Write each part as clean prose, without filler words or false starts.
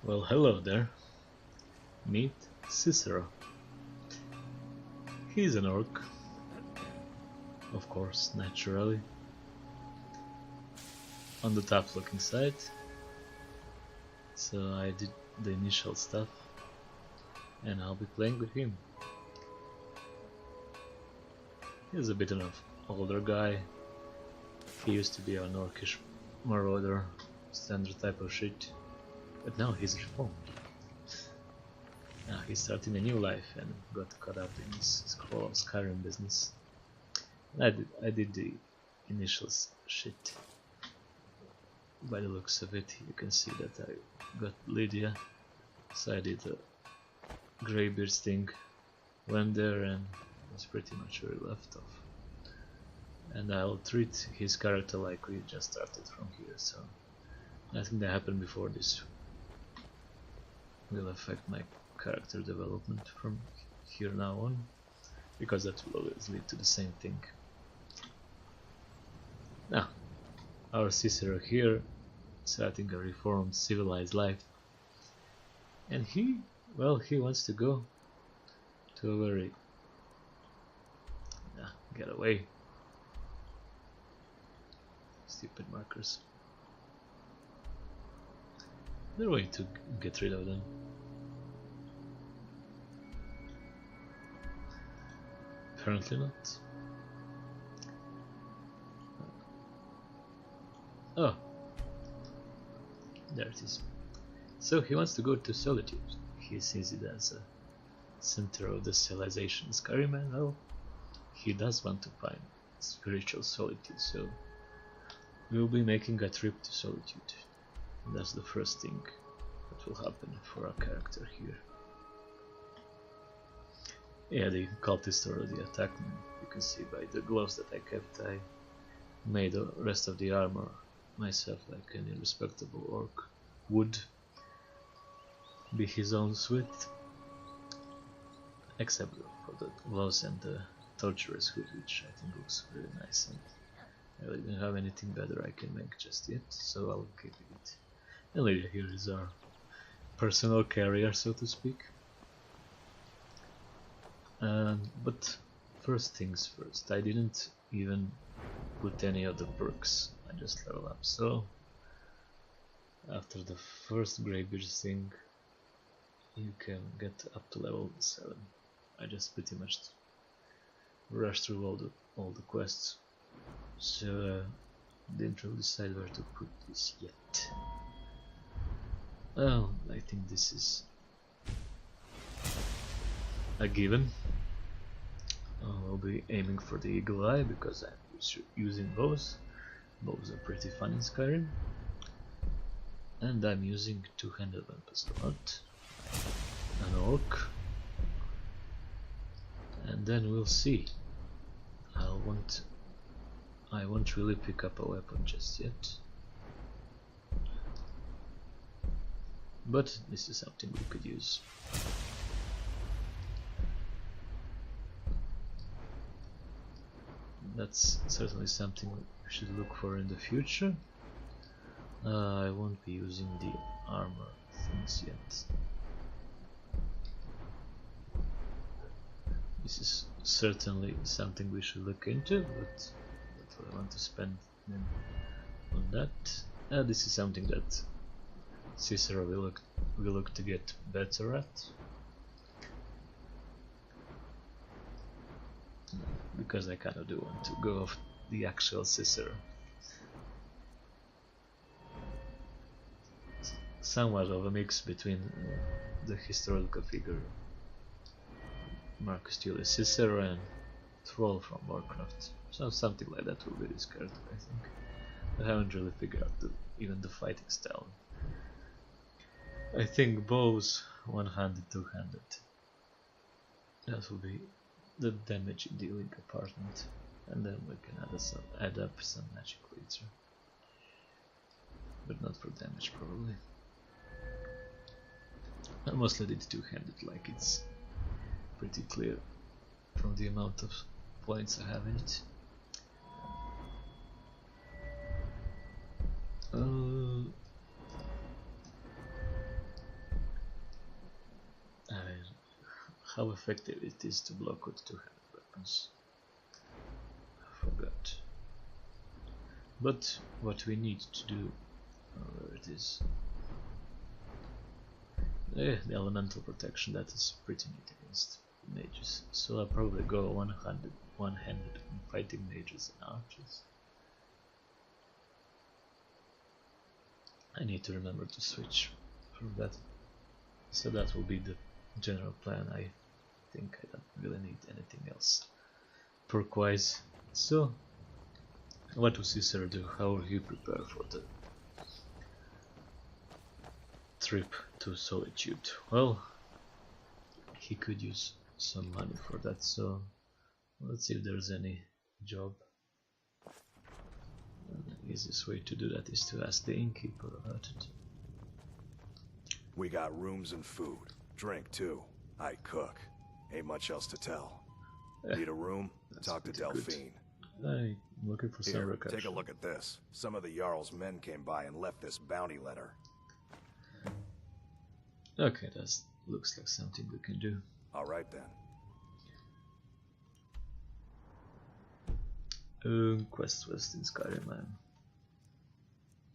Well, hello there. Meet Cicero. He's an orc, of course, naturally. On the top looking side. So I did the initial stuff and I'll be playing with him. He's a bit of an older guy. He used to be an orcish marauder, standard type of shit. But now he's reformed. Now he's starting a new life and got caught up in this Skyrim business. And I did the initial shit. By the looks of it, you can see that I got Lydia, so I did the Greybeard thing, went there and that's pretty much where we left off. And I'll treat his character like we just started from here, so nothing that happened before this will affect my character development from here now on, because that will always lead to the same thing. Now, our Cicero here, starting a reformed, civilized life, and he wants to go to a very get away. Stupid markers. There's a way to get rid of them. Apparently not. Oh, there it is. So he wants to go to Solitude. He sees it as a center of the civilization Skyrim, and well, he does want to find spiritual solitude, so we'll be making a trip to Solitude. And that's the first thing that will happen for our character here. Yeah, the cultists already attacked me. You can see by the gloves that I kept, I made the rest of the armor myself like any respectable orc would be his own suit, except for the gloves and the torturer's hood, which I think looks really nice, and I really don't have anything better I can make just yet, so I'll keep it. And later here is our personal carrier, so to speak. But first things first, I didn't even put any of the perks, I just level up. So after the first Greybeard thing, you can get up to level 7. I just pretty much rushed through all the quests, so didn't really decide where to put this yet. Well, I think this is a given. I'll be aiming for the eagle eye because I'm using bows. Bows are pretty fun in Skyrim. And I'm using two-handed weapons a lot. An orc. And then we'll see. I won't really pick up a weapon just yet. But this is something we could use. That's certainly something we should look for in the future. I won't be using the armor things yet. This is certainly something we should look into, but that's what I want to spend on that. This is something that Cicero will look to get better at, because I kinda do want to go off the actual Cicero. Somewhat of a mix between the historical figure Marcus Tullius Cicero and Thrall from Warcraft. So something like that will be this character, I think. I haven't really figured out even the fighting style. I think bows one-handed, two-handed. That will be the damage dealing apartment, and then we can add up some magic later, but not for damage probably. I mostly did two-handed, like it's pretty clear from the amount of points I have in it. how effective it is to block with two-handed weapons. I forgot. But what we need to do, where it is, the elemental protection, that is pretty neat against mages. So I'll probably go one-handed on fighting mages and archers. I need to remember to switch from that. So that will be the general plan. I think I don't really need anything else perk-wise. So, what will Caesar do? How will he prepare for the trip to Solitude? Well, he could use some money for that, so let's see if there's any job. And the easiest way to do that is to ask the innkeeper about it. We got rooms and food. Drink too. I cook. Ain't much else to tell. Need a room? Talk to Delphine. I'm looking for some recapture. Take a look at this. Some of the Jarl's men came by and left this bounty letter. Okay, that looks like something we can do. Alright then. Quest West in Skyrim. I'm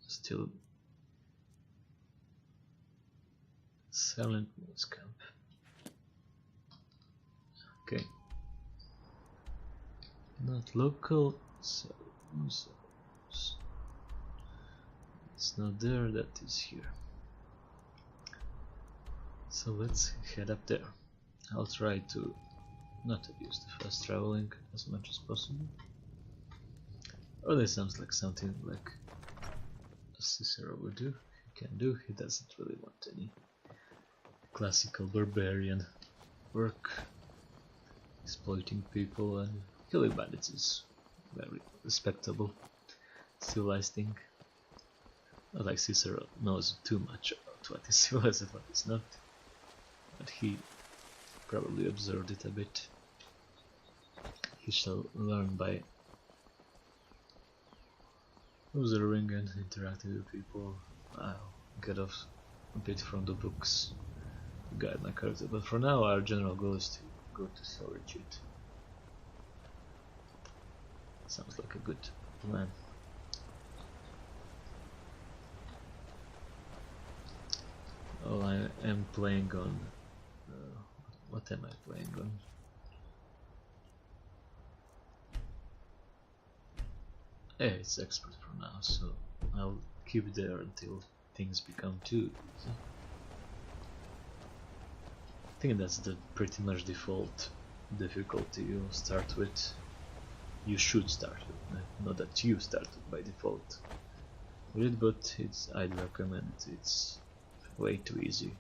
still Silent Moon's Camp. Okay. Not local, so it's not there, that is here. So let's head up there. I'll try to not abuse the fast traveling as much as possible. Oh, this sounds like something like Cicero would do. He can do. He doesn't really want any classical barbarian work. Exploiting people and killing bandits is very respectable, civilized thing. Not like Cicero knows too much about what is civilized and what is not, but he probably observed it a bit. He shall learn by observing and interacting with people. I'll get off a bit from the books to guide my character, but for now our general goal is to go to Solitude. Sounds like a good plan. Oh, I am playing on... what am I playing on? Yeah, it's expert for now, so I'll keep it there until things become too easy. I think that's the pretty much default difficulty you'll start with. You should start with, not that you started by default with it, but I'd recommend it. It's way too easy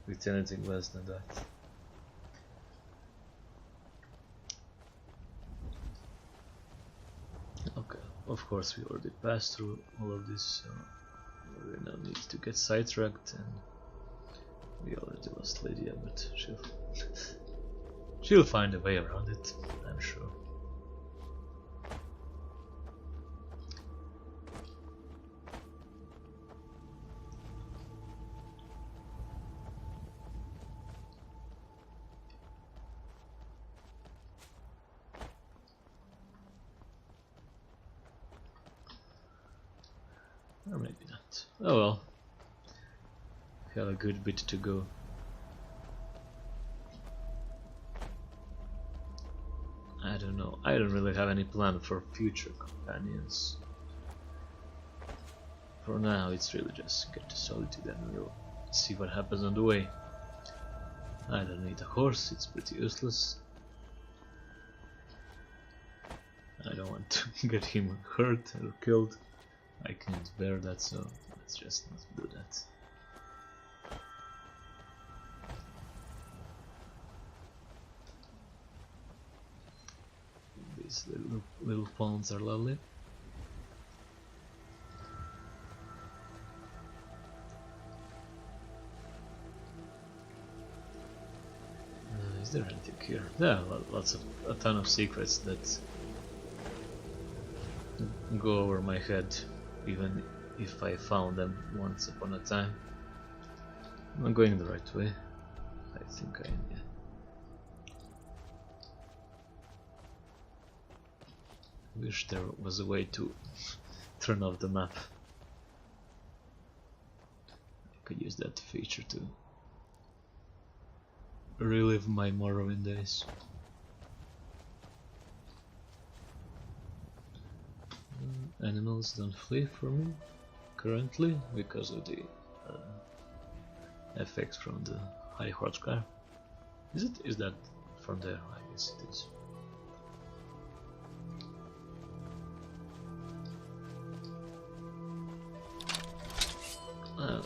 with anything less than that. Okay, of course we already passed through all of this, so we no need to get sidetracked, and we already lost Lydia, but she'll find a way around it, I'm sure. Or maybe not. Oh well. We have a good bit to go. I don't know. I don't really have any plan for future companions. For now, it's really just get to Solitude and we'll see what happens on the way. I don't need a horse, it's pretty useless. I don't want to get him hurt or killed. I can't bear that, so let's just not do that. These little ponds are lovely. Is there anything here? Yeah, a ton of secrets that go over my head, even if I found them once upon a time. I'm going the right way. I think I am, yeah. Wish there was a way to turn off the map. I could use that feature to relive my Morrowind days. Animals don't flee from me currently because of the effects from the high horsecar. Is that from there? I guess it is. No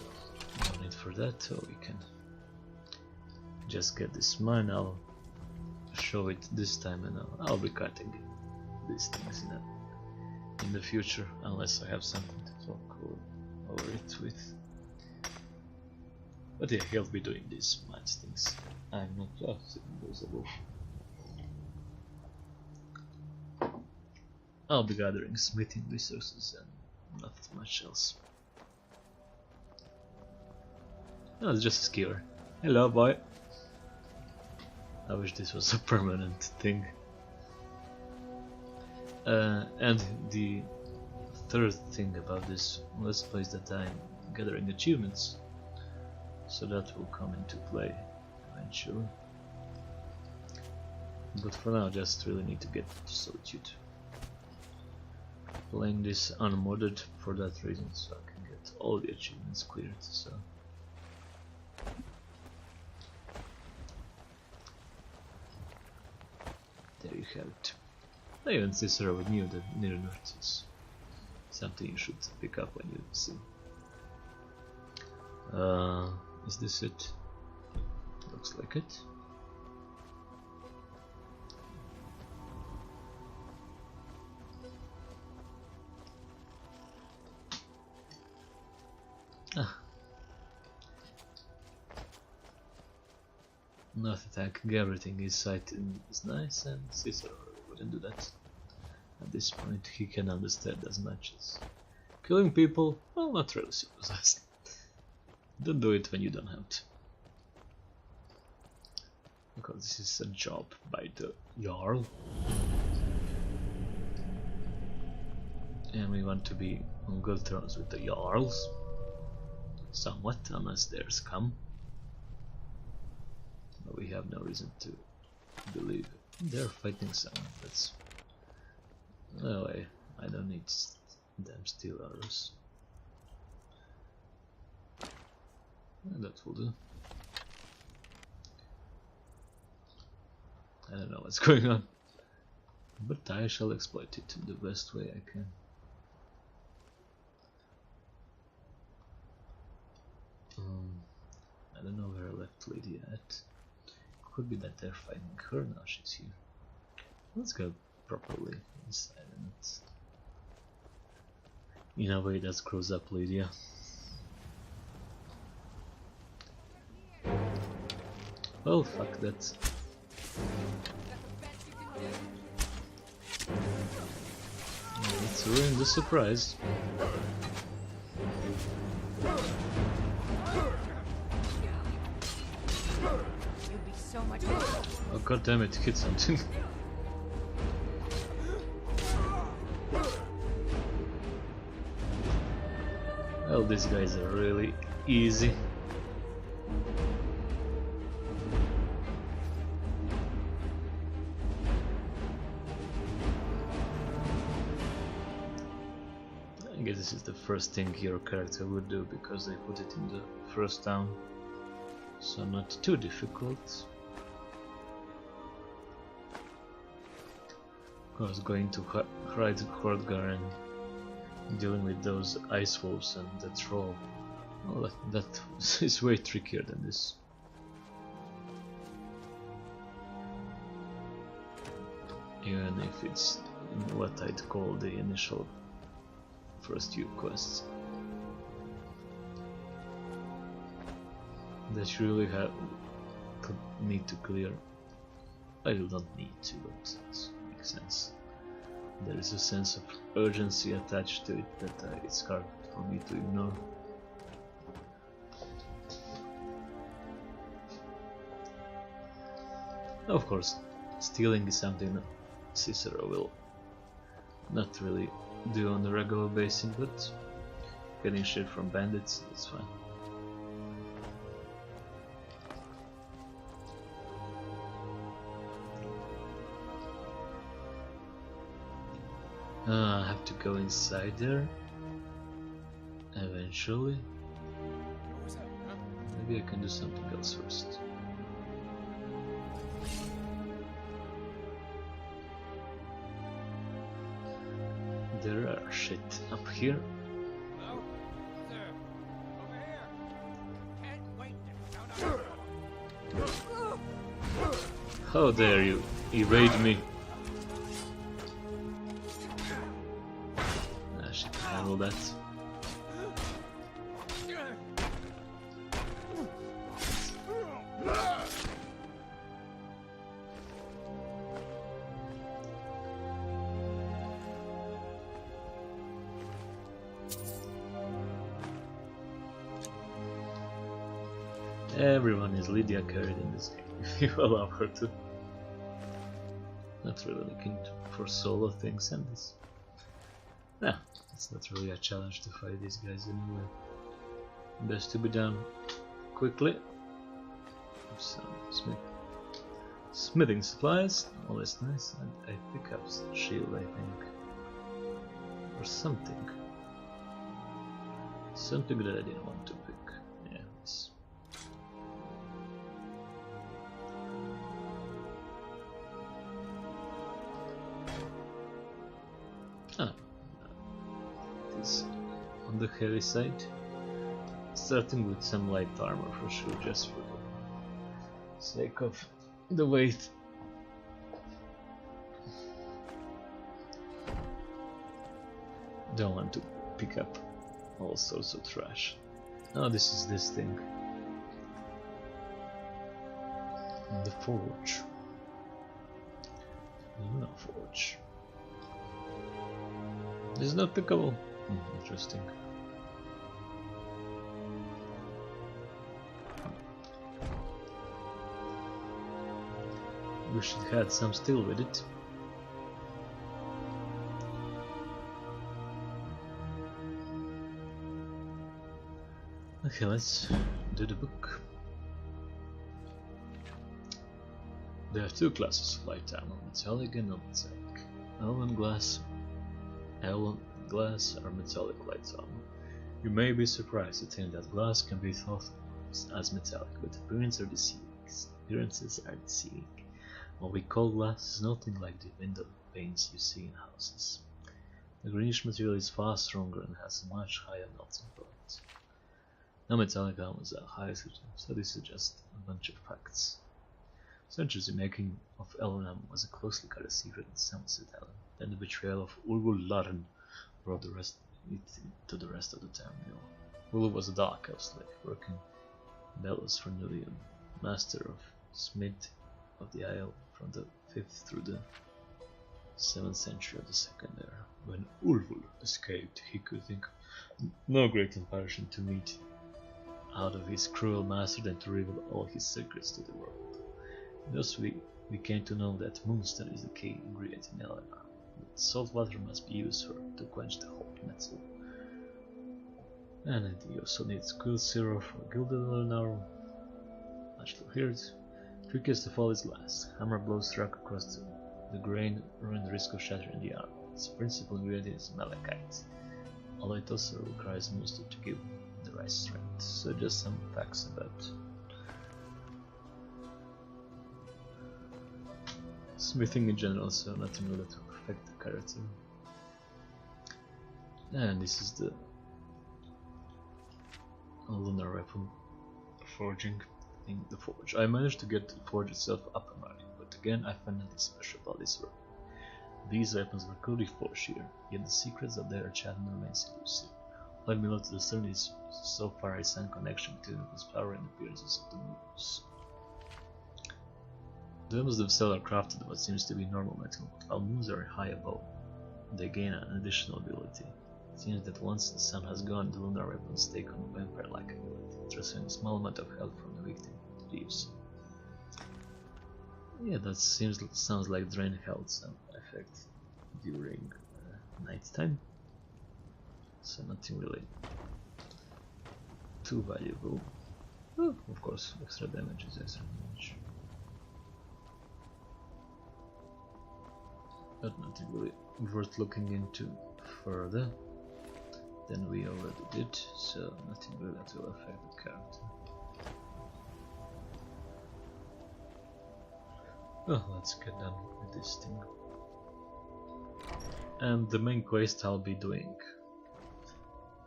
need for that, so we can just get this mine. I'll show it this time, and I'll be cutting these things in the future, unless I have something to talk over it with. But yeah, he'll be doing these mines things. I'm not those above. I'll be gathering smithing resources and not much else. No, it's just a skier. Hello, boy. I wish this was a permanent thing. And the third thing about this let's play is that I'm gathering achievements, so that will come into play eventually. But for now, just really need to get to Solitude. Playing this unmodded for that reason, so I can get all the achievements cleared. So. There you have it. Even Cicero knew that near north is something you should pick up when you see. Is this it? Looks like it. Ah. Not attacking everything is sighted is nice, and Cicero wouldn't do that. At this point he can understand as much as killing people, well, not really supervised. Don't do it when you don't have to. Because this is a job by the Jarl. And we want to be on good terms with the Jarls. Somewhat, unless they're scum. But we have no reason to believe they're fighting someone. That's no way. I don't need them steel arrows. And that will do. I don't know what's going on, but I shall exploit it in the best way I can. I don't know where I left Lydia at. Could be that they're fighting her now she's here. Let's go properly inside and in a way that screws up Lydia. Well, fuck that. Let's ruin the surprise. Oh god damn it, hit something. Well, these guys are really easy. I guess this is the first thing your character would do because they put it in the first town, so not too difficult. Of course, going to Hide Hordgar and dealing with those ice wolves and the troll, well, that is way trickier than this. Even if it's what I'd call the initial first few quests that you really need to clear. I will not need to, but it makes sense. There is a sense of urgency attached to it that it's hard for me to ignore. Of course, stealing is something that Cicero will not really do on a regular basis, but getting shit from bandits, that's fine. I have to go inside there eventually. Maybe I can do something else first. There are shit up here. Hello? There. Over here. Can't wait to count up. How dare you evade me? I should handle that. Everyone is Lydia carried in this game, if you allow her to. Not really looking for solo things and this. Nah, it's not really a challenge to fight these guys anyway. Best to be done quickly. Some smithing supplies, always nice, and I pick up shield, I think. Or something. Something that I didn't want to pick. Yeah, this. Ah, it is on the heavy side. Starting with some light armor for sure, just for the sake of the weight. Don't want to pick up all sorts of trash. Oh, this is this thing. The forge. Luna forge. This is not pickable. Interesting. Wish it had some steel with it. Okay, let's do the book. There are two classes of light armor, metallic and non-metallic. Elven glass are metallic light armor. You may be surprised to think that glass can be thought of as metallic, but appearances are deceiving. What we call glass is nothing like the window panes you see in houses. The greenish material is far stronger and has a much higher melting point. Non-metallic armors are higher, so this is just a bunch of facts. Centuries in making of Elvenham was a closely guarded secret in Somerset Island. Then the betrayal of Ulvul Larn brought the rest to the rest of the town. Ulvul was a dark elf slave, working bellows for Nulium, master of Smith of the Isle from the 5th through the 7th century of the Second Era. When Ulvul escaped, he could think of no great comparison to meet out of his cruel master than to reveal all his secrets to the world. Thus we came to know that moonstone is the key ingredient in Eleanor. Salt water must be used to quench the hot metal. And you also need quicksilver for gilded Eleanor. Much to hear it. Trickiest of all is glass. Hammer blows struck across the grain run the risk of shattering the armor. Its principal ingredient is malachite, although it also requires moonstone to give the right strength. So just some facts about smithing in general, so nothing really to affect the character. And this is the lunar weapon forging in the forge. I managed to get the forge itself up and running, but again I find nothing special about this weapon. These weapons were clearly forged here, yet the secrets of their enchantment remains elusive. What me to discern is so far a sound connection between its power and appearances of the moons. The weapons themselves are crafted of what seems to be normal metal, but while moons are high above, they gain an additional ability. It seems that once the sun has gone, the lunar weapons take on a vampire-like ability, transferring a small amount of health from the victim to the user. Yeah, that sounds like drain health effect during nighttime, so nothing really too valuable. Oh, of course, extra damage is extra damage, but nothing really worth looking into further than we already did, so nothing really that will affect the character. Oh, let's get done with this thing. And the main quest I'll be doing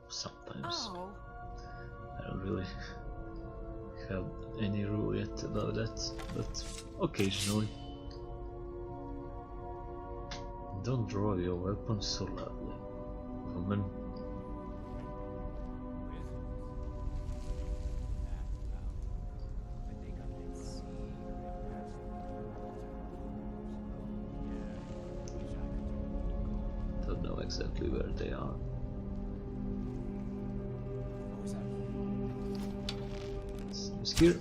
sometimes. Oh. I don't really have any rule yet about that, but occasionally. Don't draw your weapon so loudly, woman. Don't know exactly where they are. Seems here.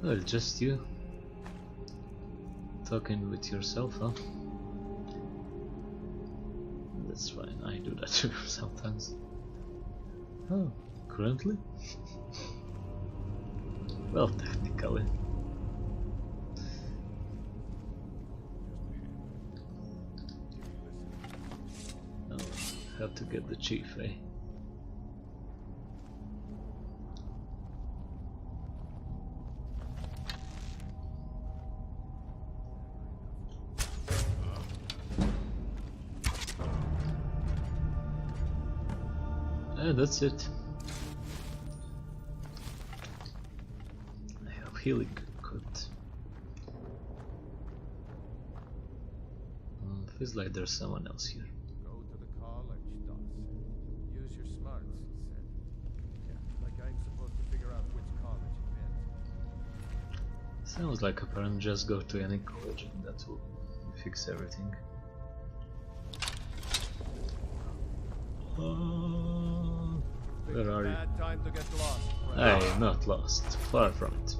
Oh, it's just you talking with yourself, huh? That's fine, I do that too sometimes. Oh, currently? Well, technically. Oh, have to get the chief, eh? That's it. I have healing equipped. Feels like there's someone else here. Go to the college, Dawson. Use your smarts, he said. Yeah, like I'm supposed to figure out which college he meant. Sounds like a parent. Just go to any college and that will fix everything. Where are you? Bad time to get lost. I am not lost. Far from it.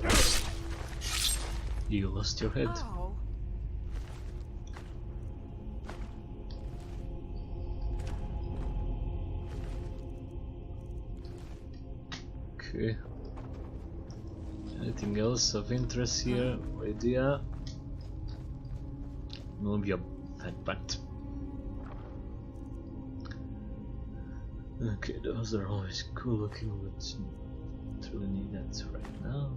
You lost your head. Oh. Okay. Anything else of interest here? Lydia? Move your fat butt. Okay, those are always cool looking, but don't really need that right now.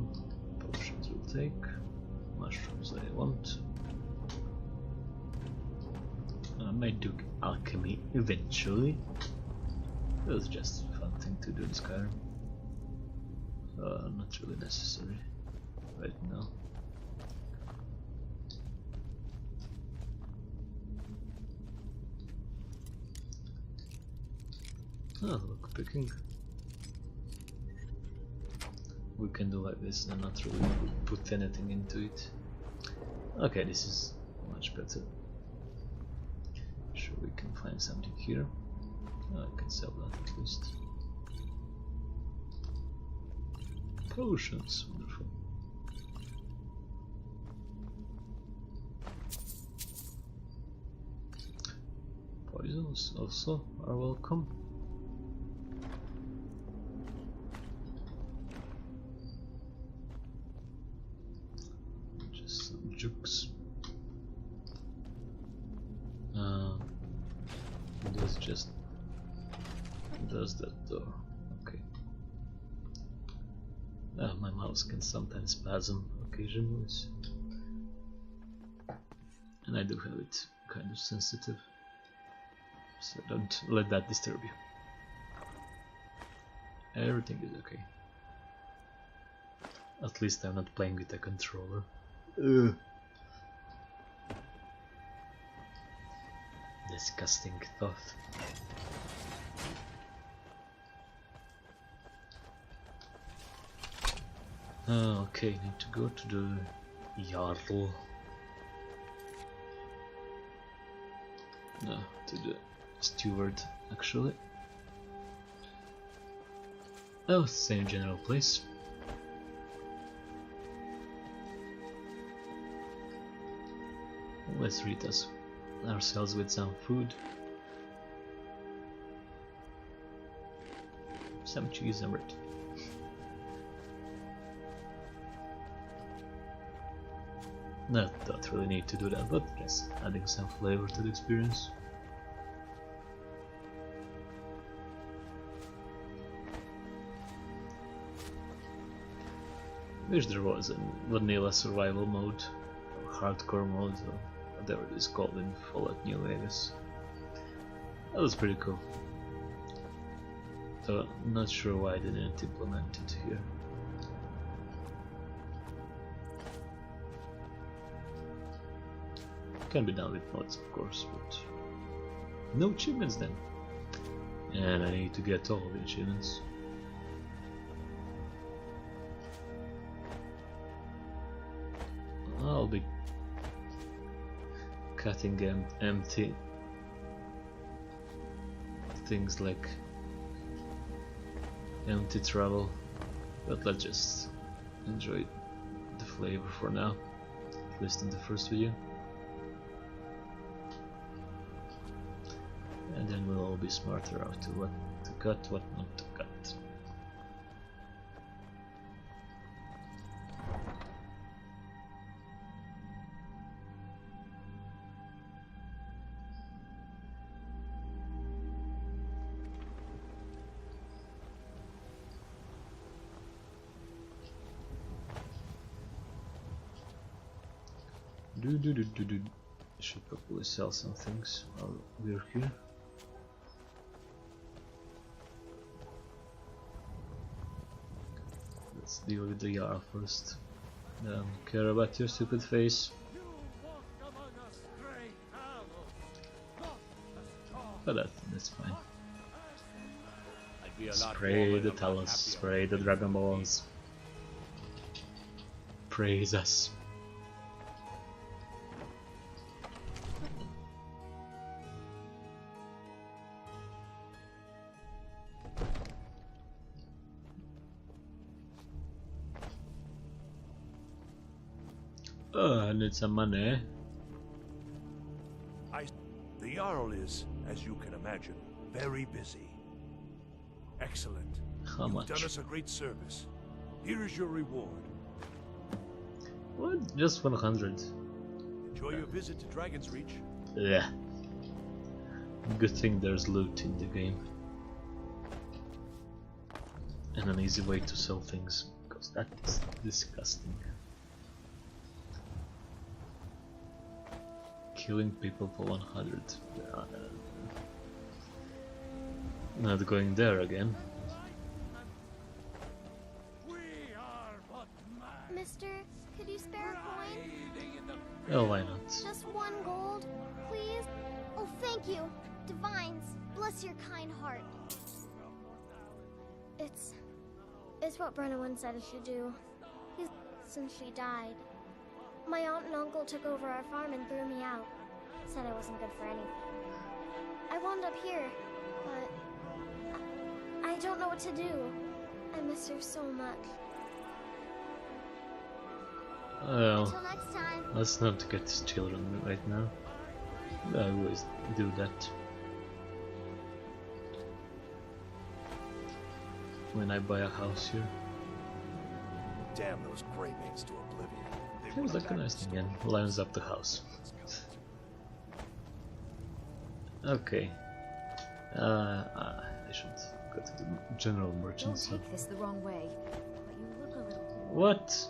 Potions will take. Mushrooms I want. I might do alchemy eventually. It was just a fun thing to do in Skyrim. Not really necessary right now. Oh, look, picking. We can do like this and not really put anything into it. Okay, this is much better. Sure, we can find something here. I can sell that at least. Potions, wonderful. Poisons also are welcome. Just some jukes. This just does that door. Okay. My mouse can sometimes spasm occasionally, and I do have it kind of sensitive, so don't let that disturb you. Everything is okay. At least I'm not playing with a controller. Ugh. Disgusting thought. Okay, need to go to the Jarl. No, to the steward actually. Oh, same general place. Let's treat ourselves with some food. Some cheese and bread. Don't really need to do that, but just adding some flavor to the experience. Wish there was a vanilla survival mode, or hardcore mode, or whatever it is called in Fallout New Vegas. That was pretty cool. So I'm not sure why they didn't implement it here. Can be done with mods, of course, but no achievements then. And I need to get all the achievements. I'll be cutting empty things like empty travel, but let's just enjoy the flavor for now, at least in the first video. And then we'll all be smarter as to what to cut, what not to cut. Should probably sell some things while we're here. Let's deal with the Jarl first. Don't care about your stupid face. But that's fine. Spray the talons, spray the dragon balls. Praise us. I need some money. The Jarl is, as you can imagine, very busy. Excellent. How much? You've done us a great service. Here is your reward. What? Just 100. Enjoy your visit to Dragon's Reach. Yeah. Good thing there's loot in the game. And an easy way to sell things, because that is disgusting. Killing people for 100. Not going there again. Mister, could you spare a coin? Oh, why not? Just 1 gold, please? Oh, thank you. Divines, bless your kind heart. It's what Brenna once said I should do. Since she died. My aunt and uncle took over our farm and threw me out. Said I wasn't good for anything. I wound up here, but I don't know what to do. I miss her so much. Well, Until next time. let's not get his children right now. I always do that. When I buy a house here. Damn those Grey Mains to oblivion. They Seems would like a attack nice us. thing and lines up the house. Okay. I should go to the general Don't merchant. So. take this the wrong way, but you look a little... What?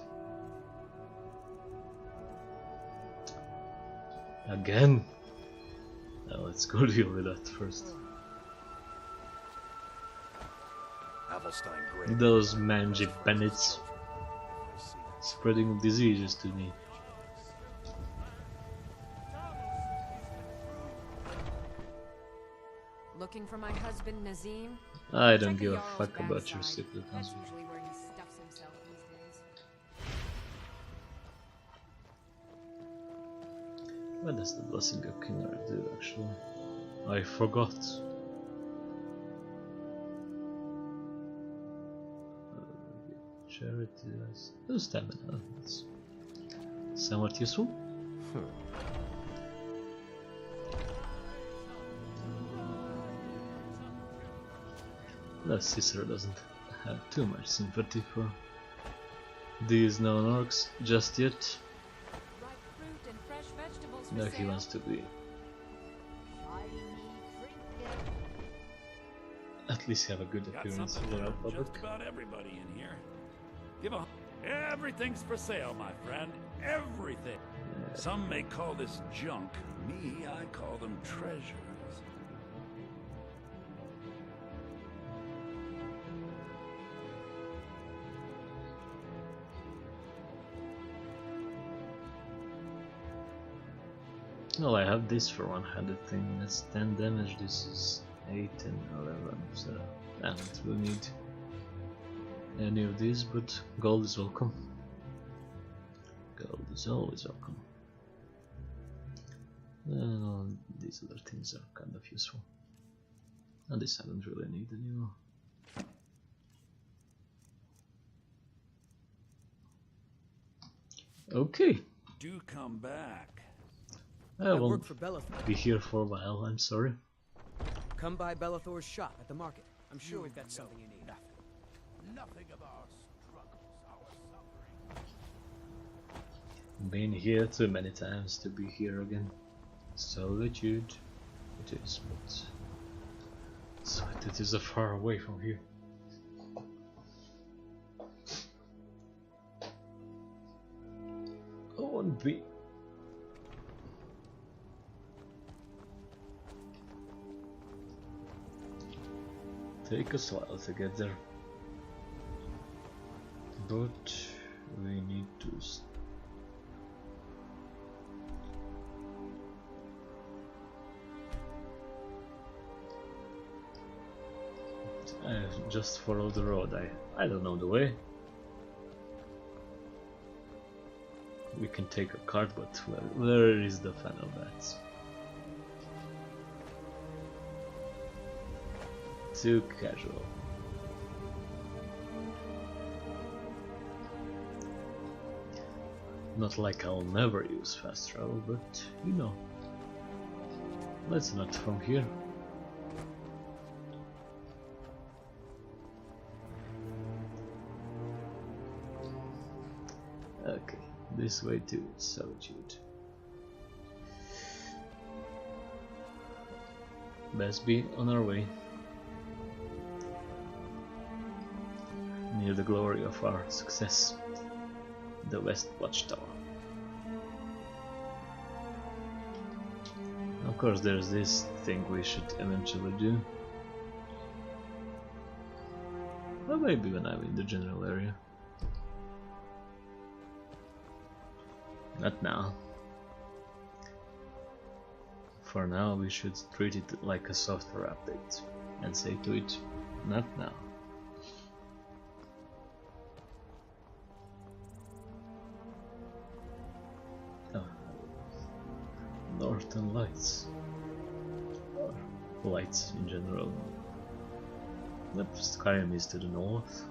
Again? Let's go deal with that first. Avelstein Grey Those Mains are magic friends of bandits children. If I see them, spreading diseases to me. Looking for my husband Nazim? I don't Check the give a Jarl's fuck about your backside. secret That's husband. usually where he stuffs himself these days. What does the blessing of Kinnar do actually? I forgot. Charity, stamina. That's somewhat useful. The sister doesn't have too much sympathy for these non-orcs just yet. Ripe fruit and fresh vegetables for No, he sale. wants to be. At least have a good Got appearance something in for general public. just about everybody in here. Everything's for sale, my friend. Everything. Some may call this junk. Me, I call them treasures. Well, I have this for 100 thing. That's 10 damage. This is 8 and 11. So I don't really need any of these, but gold is welcome. Gold is always welcome. These other things are kind of useful. And this I don't really need anymore. Okay. Do come back. I I work won't for Bellathor. be here for a while, I'm sorry. Come by Bellathor's shop at the market. I'm sure we've got something you need. Nothing of our struggles, our suffering. Been here too many times to be here again. Solitude it is, but Solitude is far away from here. I won't be. Take us a while to get there, but we need to. Just follow the road. I don't know the way. We can take a cart, but where is the fun of that? Too casual. Not like I'll never use fast travel, but you know. Let's not from here. Okay, this way to Solitude. Best be on our way. Near the glory of our success, the West Watchtower. Of course, there's this thing we should eventually do. Or maybe when I'm in the general area. Not now. For now, we should treat it like a software update and say to it, not now. Northern Lights, or lights in general. But Skyrim is to the north.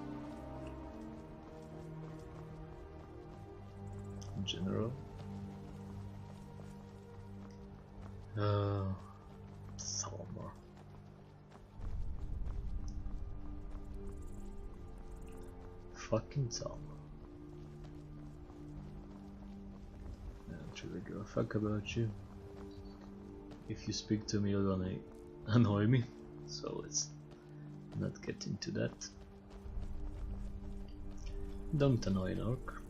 In general. Salmor. Fucking Salmor. I don't really give a fuck about you. If you speak to me, you're gonna annoy me, so let's not get into that. Don't annoy an orc.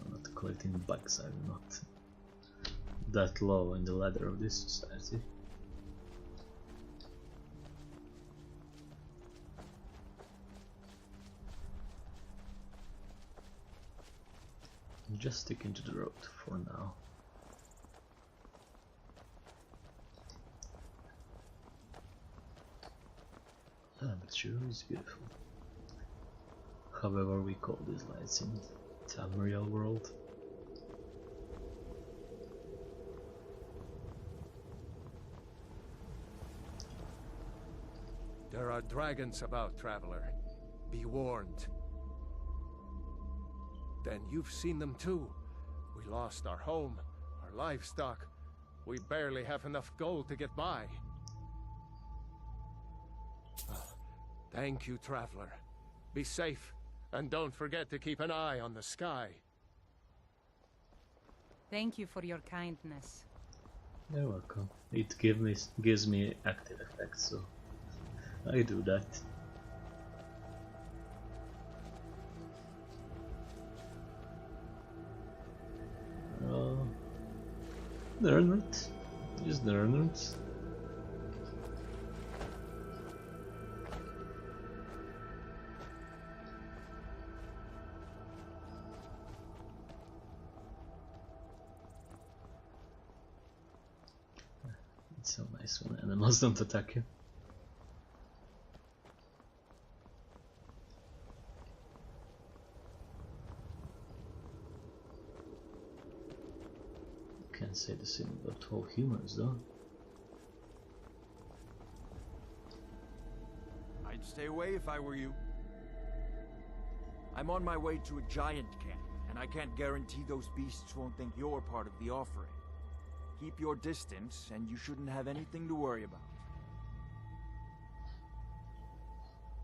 I'm not collecting bugs, I'm not that low in the ladder of this society. Just sticking to the road for now. But sure is beautiful. However we call these lights in the real world. There are dragons about, traveler. Be warned. Then you've seen them too. We lost our home, our livestock. We barely have enough gold to get by. Thank you, traveler. Be safe, and don't forget to keep an eye on the sky. Thank you for your kindness. You're welcome. It gives me active effects, so I do that. Nerd. Just nerds. It's so nice when animals don't attack you. Can't say the same about all humans, though. I'd stay away if I were you. I'm on my way to a giant camp, and I can't guarantee those beasts won't think you're part of the offering. Keep your distance, and you shouldn't have anything to worry about.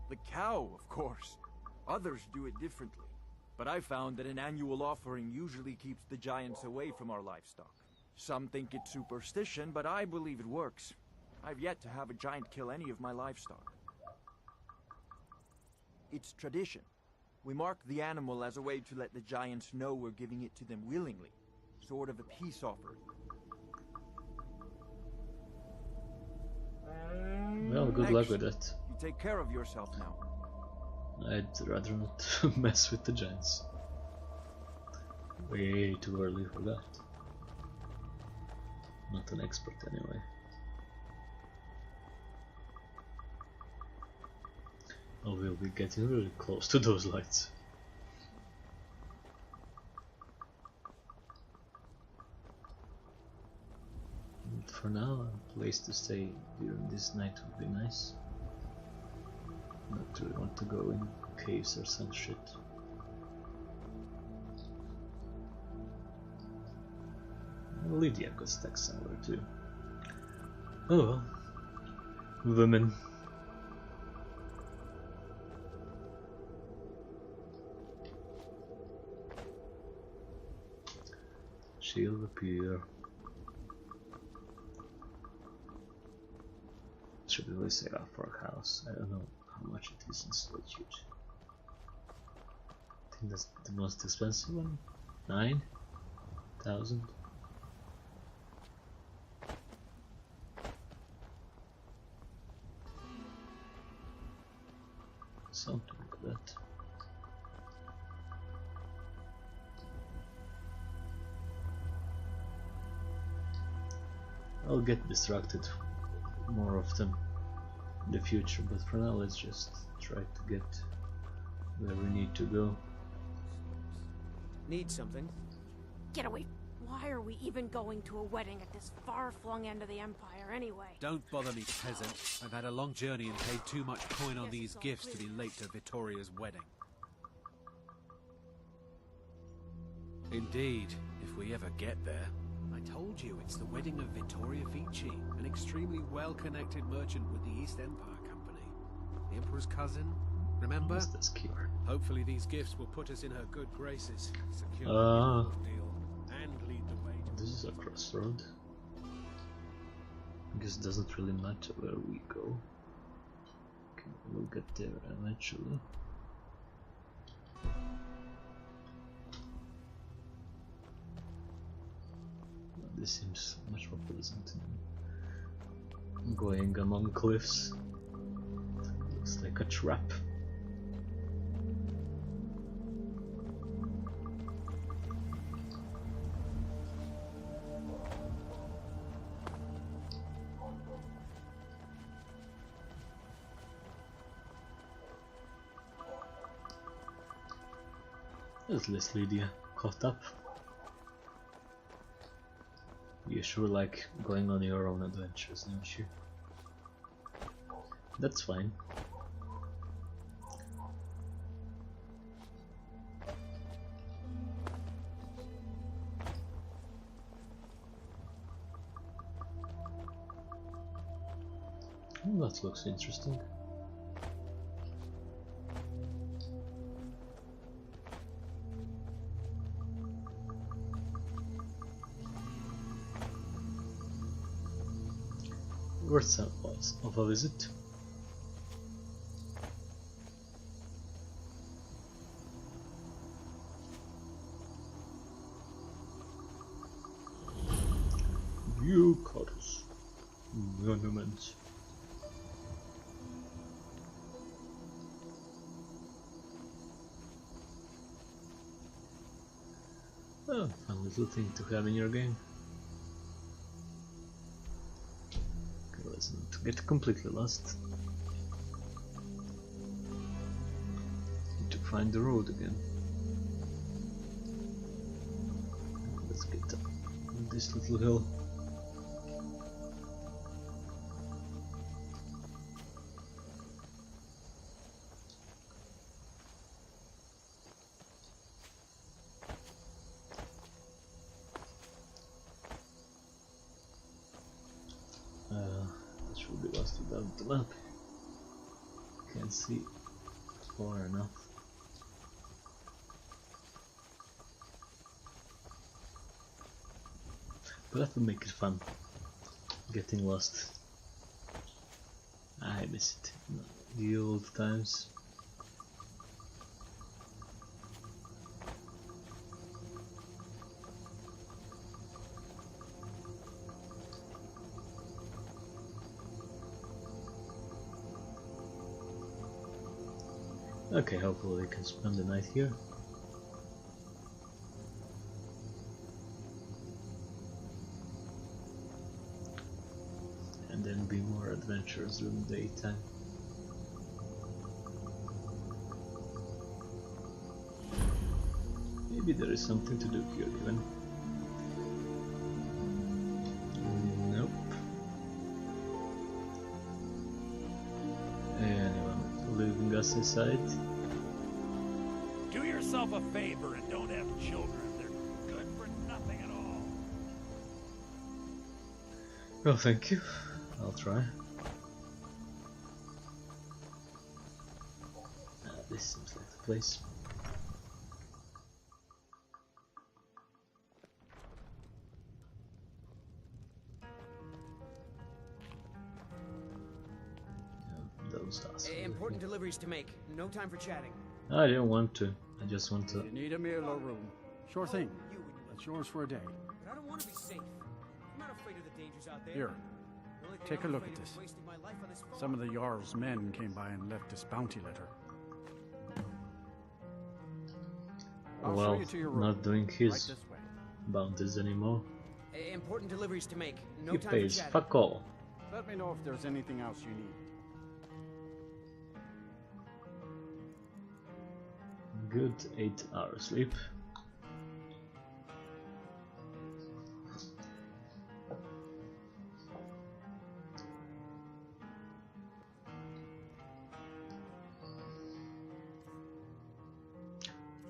The cow, of course. Others do it differently. But I found that an annual offering usually keeps the giants away from our livestock. Some think it's superstition, but I believe it works. I've yet to have a giant kill any of my livestock. It's tradition. We mark the animal as a way to let the giants know we're giving it to them willingly. Sort of a peace offering. Well, good luck with that. You take care of yourself now. I'd rather not mess with the giants. Way too early for that. Not an expert anyway. Oh, we'll be getting really close to those lights. And for now, a place to stay during this night would be nice. Not really want to go in caves or some shit. Lydia got stuck somewhere too. Oh well. Women. She'll appear. Should we really say for a house? I don't know how much it is in Solitude. I think that's the most expensive one. 9,000. Something like that. I'll get distracted more often in the future, but for now let's just try to get where we need to go. Need something? Get away. Why are we even going to a wedding at this far-flung end of the Empire anyway? Don't bother me, peasant. I've had a long journey and paid too much coin on these gifts to be late to Vittoria's wedding. Indeed, if we ever get there. I told you, it's the wedding of Vittoria Vici, an extremely well-connected merchant with the East Empire Company. The Emperor's cousin, remember? That's cute. Hopefully these gifts will put us in her good graces, secure the deal, and lead the way to... This is a crossroad. I guess it doesn't really matter where we go. Okay, we'll get there eventually. This seems much more pleasant than going among cliffs. Looks like a trap. At least Lydia caught up. You sure like going on your own adventures, don't you? That's fine. Well, that looks interesting. worth of a visit. Bucharest Monument. Oh, fun little thing to have in your game. Okay, let's not get completely lost. Need to find the road again. Let's get up this little hill. That should be lost without the map. Can't see far enough. But that would make it fun. Getting lost. I miss it. The old times. Okay, hopefully we can spend the night here. And then be more adventurous during the daytime. Maybe there is something to do here even. Nope. Anyone leaving us aside? Do yourself a favor and don't have children. They're good for nothing at all. Well, thank you. I'll try. This seems like the place. Those assholes. Important deliveries to make. No time for chatting. I didn't want to. I just want to. You need a meal or room? Sure thing. That's yours for a day. But I don't want to be safe. I'm not afraid of the dangers out there. Here, take a look at this. Some of the Jarl's men came by and left this bounty letter. I'll show Well, you to your room. not doing his Right this way. bounties anymore. Important deliveries to make. No He time pays for chatting. fuck all. Let me know if there's anything else you need. Good 8-hour sleep.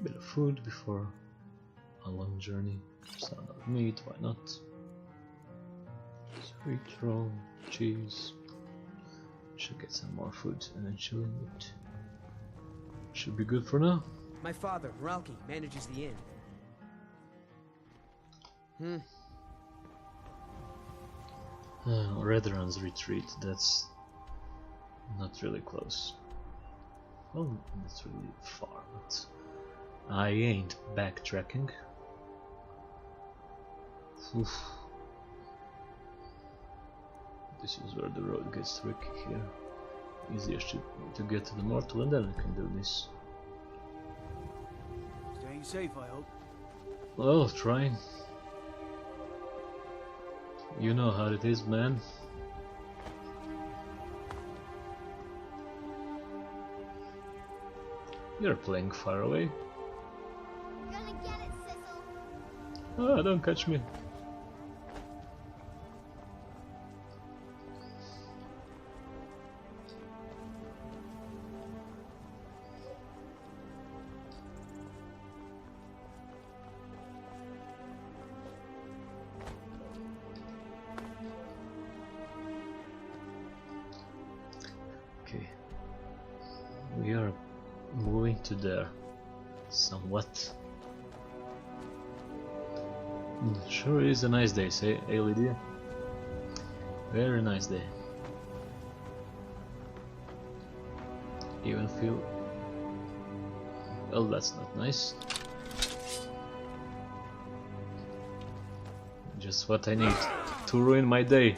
Bit of food before a long journey. Some of meat, why not? Sweet roll, cheese. Should get some more food eventually, but should be good for now. My father, Ralki, manages the inn. Redrun's retreat, that's not really close. Well, it's really far, but I ain't backtracking. Oof. This is where the road gets tricky here. Easiest to get to the mortal, and then we can do this. Staying safe, I hope. Well, trying. You know how it is, man. You're playing far away. Gonna get it, Sissel. Ah, don't catch me. Okay. We are moving to there. Somewhat. Sure is a nice day, say, hey Lydia. Very nice day. even feel. Well, that's not nice. Just what I need to ruin my day.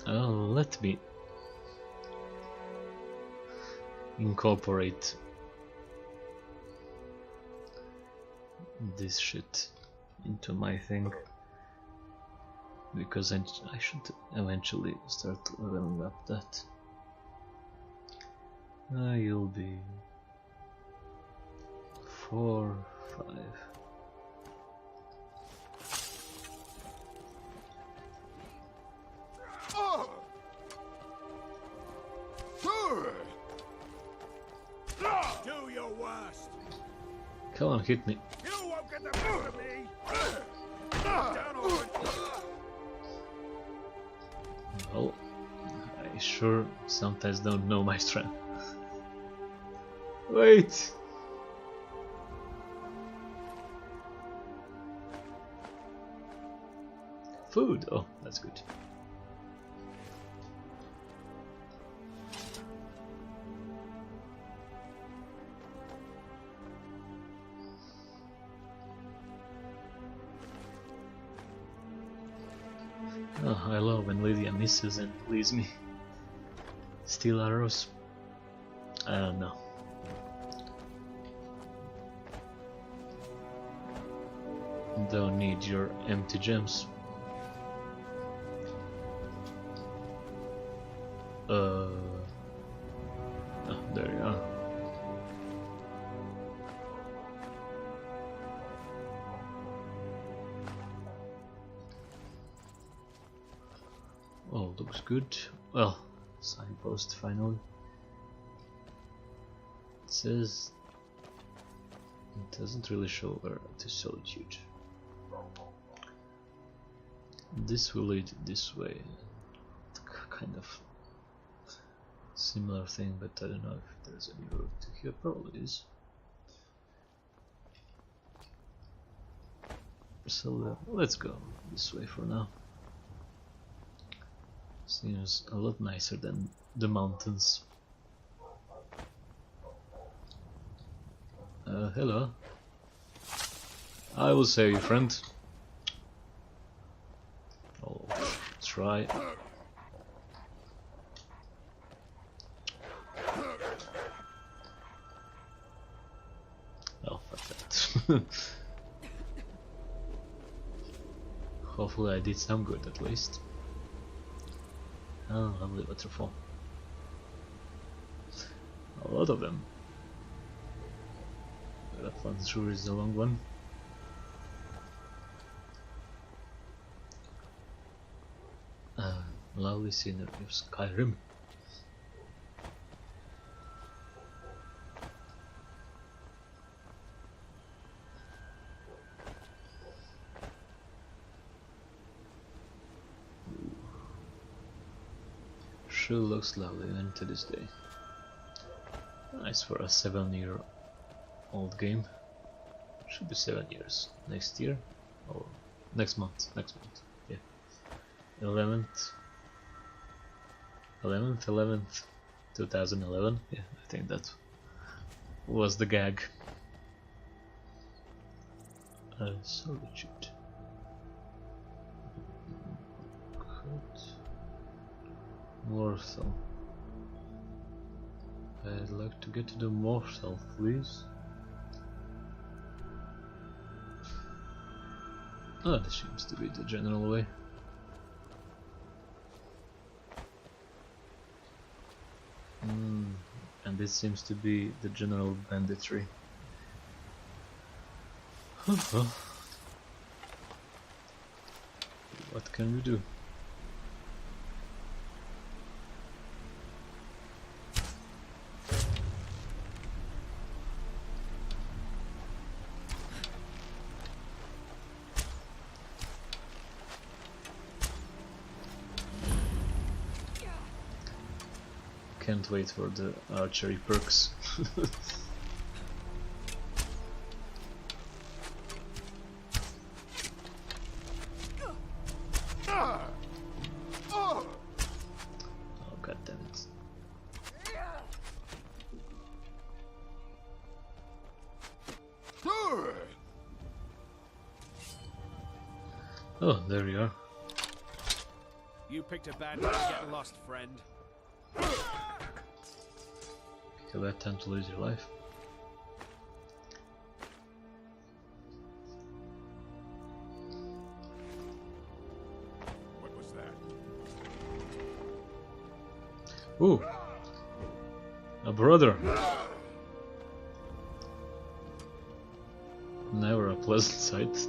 Oh, let me incorporate this shit into my thing, because I should eventually start leveling up that. You'll be 4, 5. Do your worst. Come on, hit me. You won't get the better of me. Down on it. Well, I sure sometimes don't know my strength. Wait! Food! Oh, that's good. Oh, I love when Lydia misses and leaves me. Steel arrows? I don't know. Don't need your empty gems. Oh, there you are. Oh, looks good. Well, signpost finally. It says it doesn't really show where to Solitude. This will lead this way. Kind of similar thing, but I don't know if there's any road to here. Probably is. So let's go this way for now. Seems a lot nicer than the mountains. Hello. I will save you, friend. I'll try. Oh, fuck that. Hopefully I did some good at least. Oh, lovely waterfall. A lot of them. That one sure is a long one. Lovely scenery of Skyrim. Sure looks lovely even to this day. Nice for a 7-year-old game. Should be 7 years. Next year? Or next month. Next month. Yeah. 11th, 2011. Yeah, I think that was the gag. Solitude. Morsel. I'd like to get to the morsel, please. Oh, this seems to be the general way. And this seems to be the general banditry. What can we do? Can't wait for the archery perks. Oh, there you are. You picked a bad time to get lost, friend. Pick a bad time to lose your life. What was that? Ooh, a brother. Never a pleasant sight.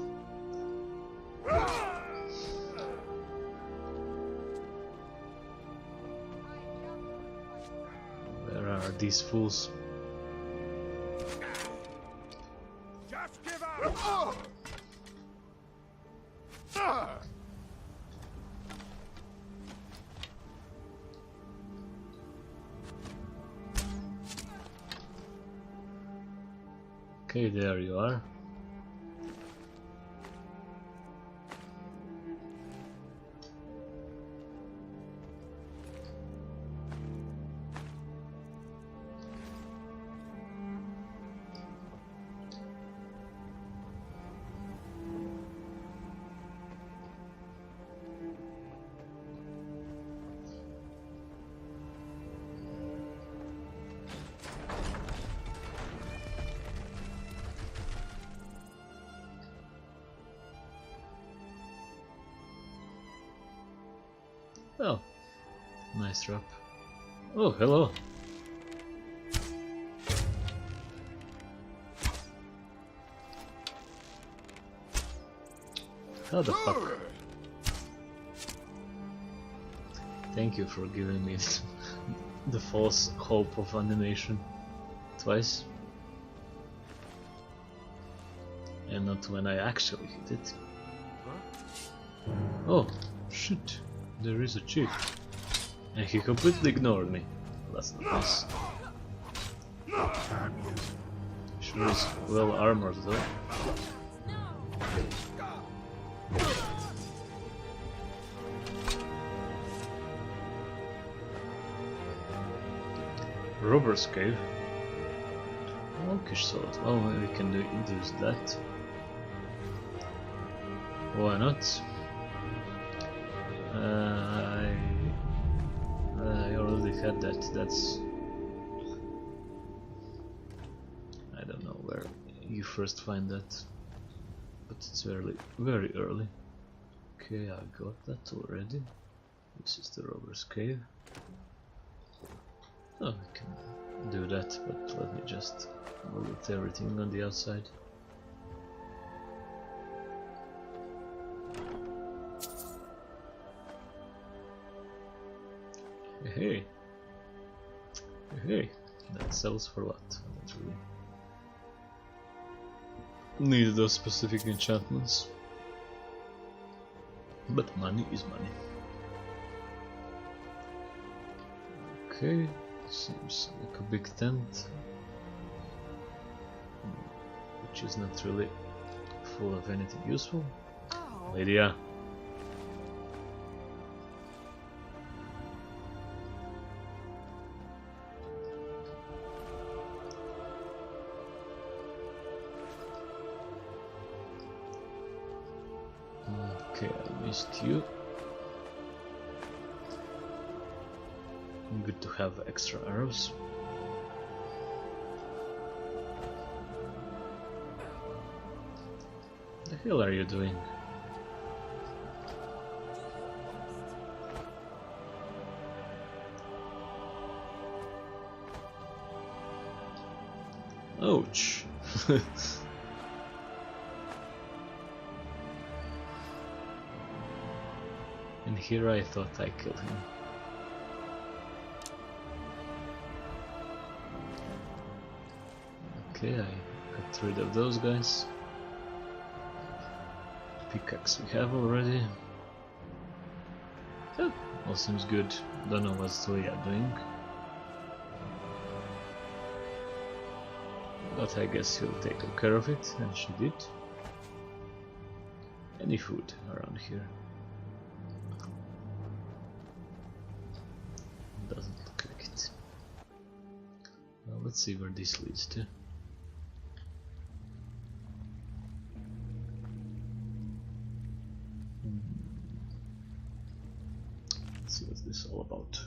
Where are these fools? Just give up! Okay, there you are. Oh, nice drop. Oh, hello. How the fuck? Thank you for giving me the false hope of animation twice. And not when I actually hit it. Oh, shit. There is a chief. And he completely ignored me. That's not nice. Sure is well armored though. Robber's cave. Okay, so well we can do that. Why not? I already had that. That's I don't know where you first find that, but it's very early. Okay, I got that already. This is the robber's cave. Oh, we can do that, but let me just loot everything on the outside. Hey, hey, that sells for what? I don't really need those specific enchantments, but money is money. Okay, seems like a big tent, which is not really full of anything useful. Lydia. Okay, I missed you. Good to have extra arrows. What the hell are you doing? Ouch! And here I thought I killed him. Okay, I got rid of those guys. Pickaxe we have already. Oh, all seems good. Don't know what's Leah doing. But I guess he'll take care of it, and she did. Any food around here? Doesn't look like it. Well, let's see where this leads to. all about.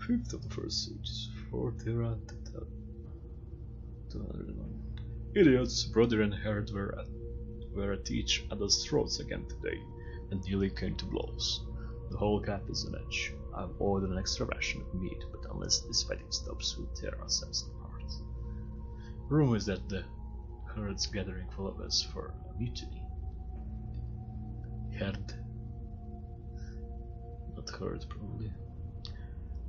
5th of the 1st Siege, 4th era, 201. Idiots, Brother and Herd were at each other's throats again today, and nearly came to blows. The whole camp is on edge. I've ordered an extra ration of meat, but unless this fighting stops, we'll tear ourselves apart. Rumor is that the herd's gathering followers for a mutiny. Herd. Not herd, probably.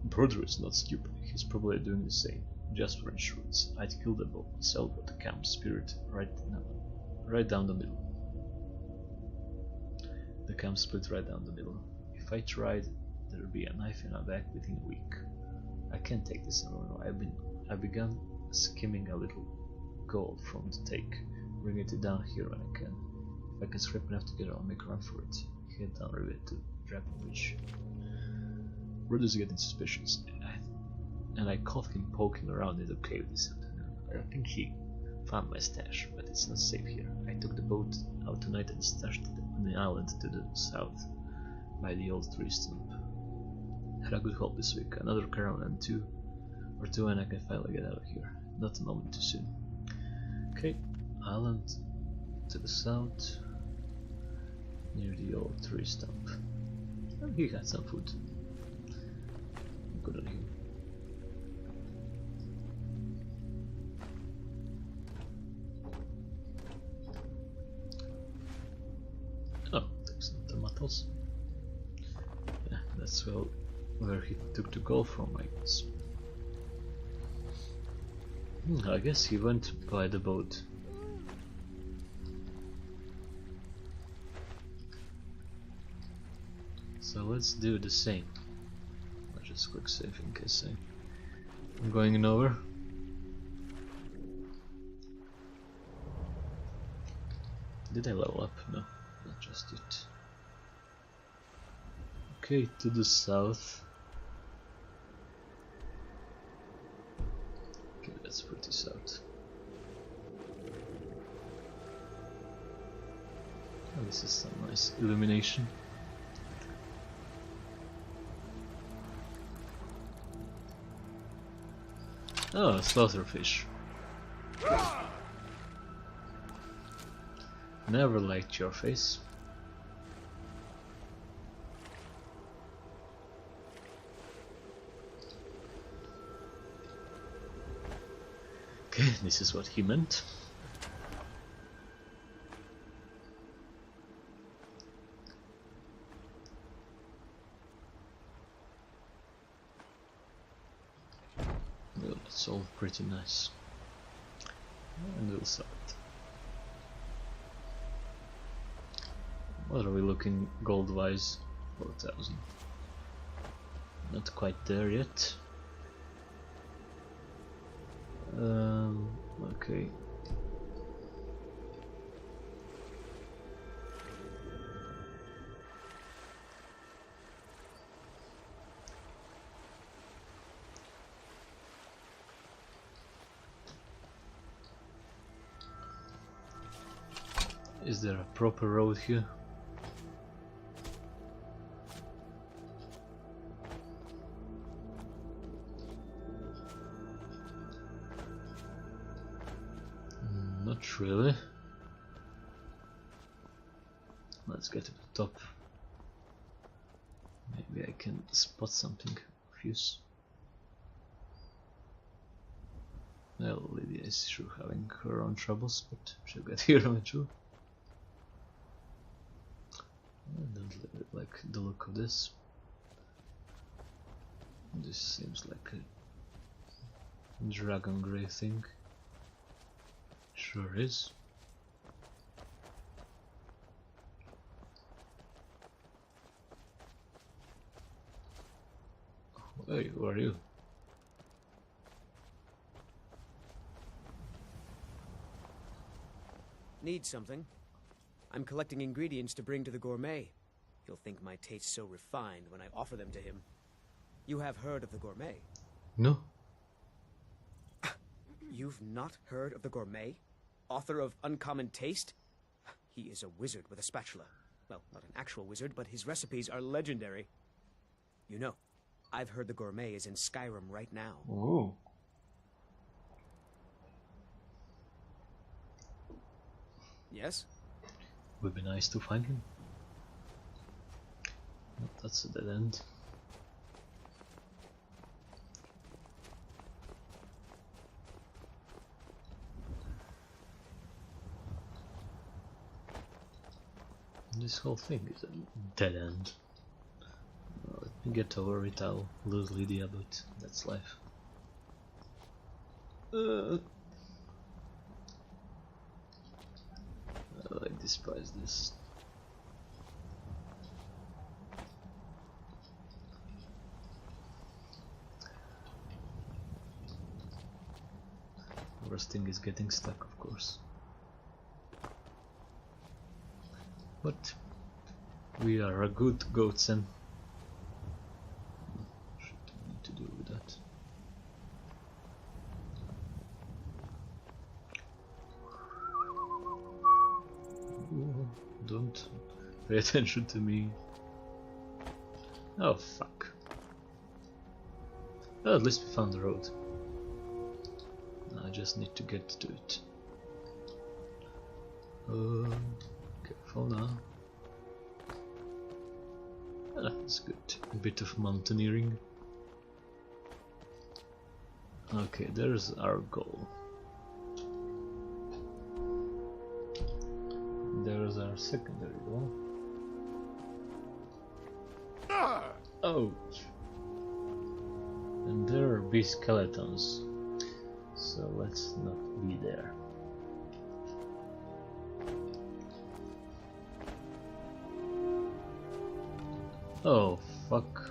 Brother is not stupid, he's probably doing the same, just for insurance. I'd kill them both myself, but the camp spirit right down the middle. The camp split right down the middle. If I tried, there'd be a knife in my back within a week. I can't take this anymore. I've begun skimming a little gold from the take, bringing it down here when I can. If I can scrape enough together, I'll make a run for it. Head down river to Dragon Bridge. Brother's getting suspicious, and I caught him poking around in the cave this afternoon. I think he found my stash, but it's not safe here. I took the boat out tonight and stashed it on the island to the south, by the old tree stump. Had a good haul this week. Another caravan or two and I can finally get out of here. Not a moment too soon. Okay, island to the south, near the old tree stump. Oh, he had some food. Good on him. Oh, there's some tomatoes. Yeah, that's where he took the gold from, I guess. I guess he went by the boat. So let's do the same. I'll just quick save in case I'm going over. Did I level up? No, not just it. Okay, to the south. Okay, that's pretty south. Oh, this is some nice illumination. Oh, slaughterfish. Never liked your face. Okay, this is what he meant. Well, it's all pretty nice. And we'll sell it. What are we looking gold wise? 4,000. Not quite there yet. Okay. Is there a proper road here? Not really. Let's get to the top. Maybe I can spot something of use. Well, Lydia is sure having her own troubles, but she'll get here eventually. I don't like the look of this. This seems like a dragon grey thing. Sure is. Hey, who are you? Need something? I'm collecting ingredients to bring to the gourmet. He'll think my taste's so refined when I offer them to him. You have heard of the gourmet? No. You've not heard of the gourmet? Author of Uncommon Taste? He is a wizard with a spatula. Well, not an actual wizard, but his recipes are legendary. You know, I've heard the gourmet is in Skyrim right now. Ooh. Yes? Would be nice to find him. That's a dead end. This whole thing is a dead end. Let me get over it, I'll lose Lydia, but that's life. I despise this. Worst thing is getting stuck, of course. But we are a good goatsend. Shit, I need to deal with that. Ooh, don't pay attention to me. Oh fuck. Well, at least we found the road. I just need to get to it. Careful now. Ah, that's good. A bit of mountaineering. Okay, there's our goal. There's our secondary goal. Oh! And there are bee skeletons. So let's not be there. Oh fuck.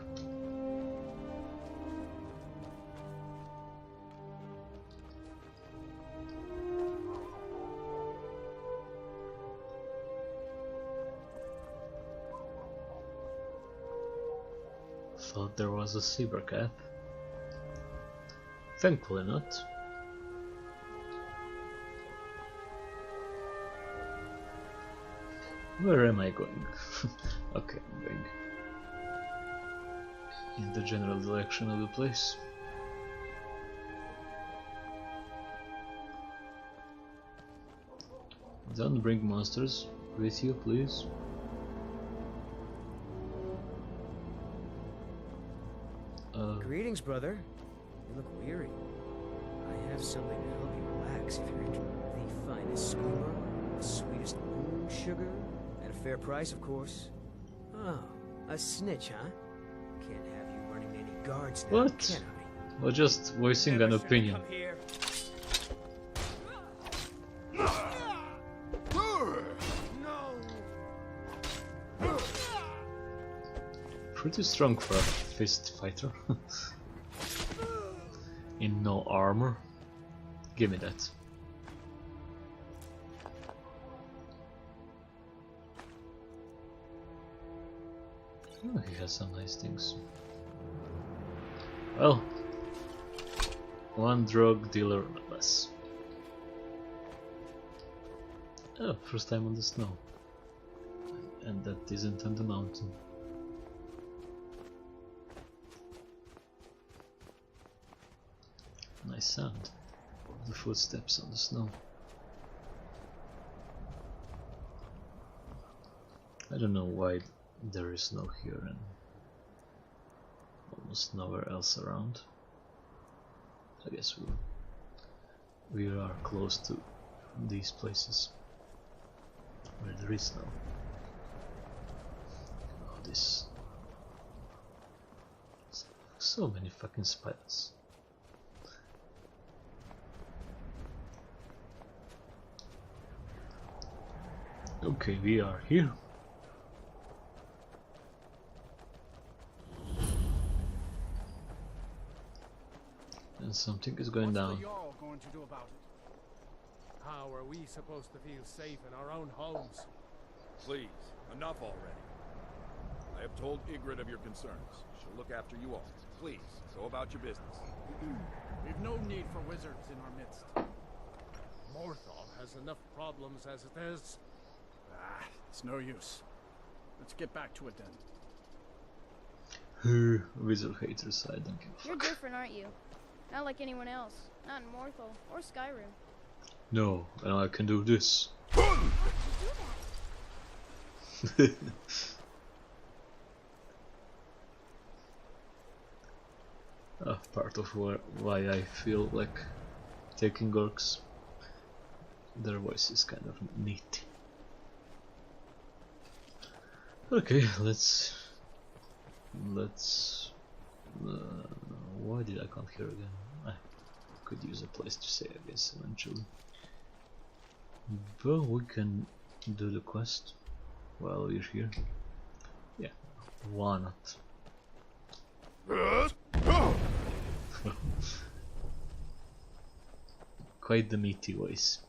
Thought there was a zebra cat. Thankfully not. Where am I going? Okay, I'm going in the general direction of the place. Don't bring monsters with you, please. Greetings, brother. You look weary. I have something to help you relax if you're interested. The finest skooma, the sweetest moon sugar, at a fair price, of course. Oh, a snitch, huh? Can't have you running any guards now, What? can I? Or just voicing an opinion. Come here. Pretty strong for a fist fighter. In no armor. Give me that. Oh, he has some nice things. Well, one drug dealer less. Oh, first time on the snow. And that isn't on the mountain. Nice sound of the footsteps on the snow. I don't know why there is snow here and almost nowhere else around. I guess we are close to these places where there is snow. Oh, this. So many fucking spiders. Okay, we are here. And something is going down. What's the Jarl going to do about it? How are we supposed to feel safe in our own homes? Please, enough already. I have told Ygritte of your concerns. She'll look after you all. Please, go about your business. We've no need for wizards in our midst. Morthal has enough problems as it is. Ah, it's no use. Let's get back to it then. Wizard haters, I don't give a You're fuck. different, aren't you? Not like anyone else. Not in Morthal or Skyrim. No, and I can do this. Part of why I feel like taking orcs. Their voice is kind of neat. Okay, let's. Why did I come here again? I could use a place to save, I guess, eventually. But we can do the quest while we're here. Yeah, why not? Quite the meaty voice.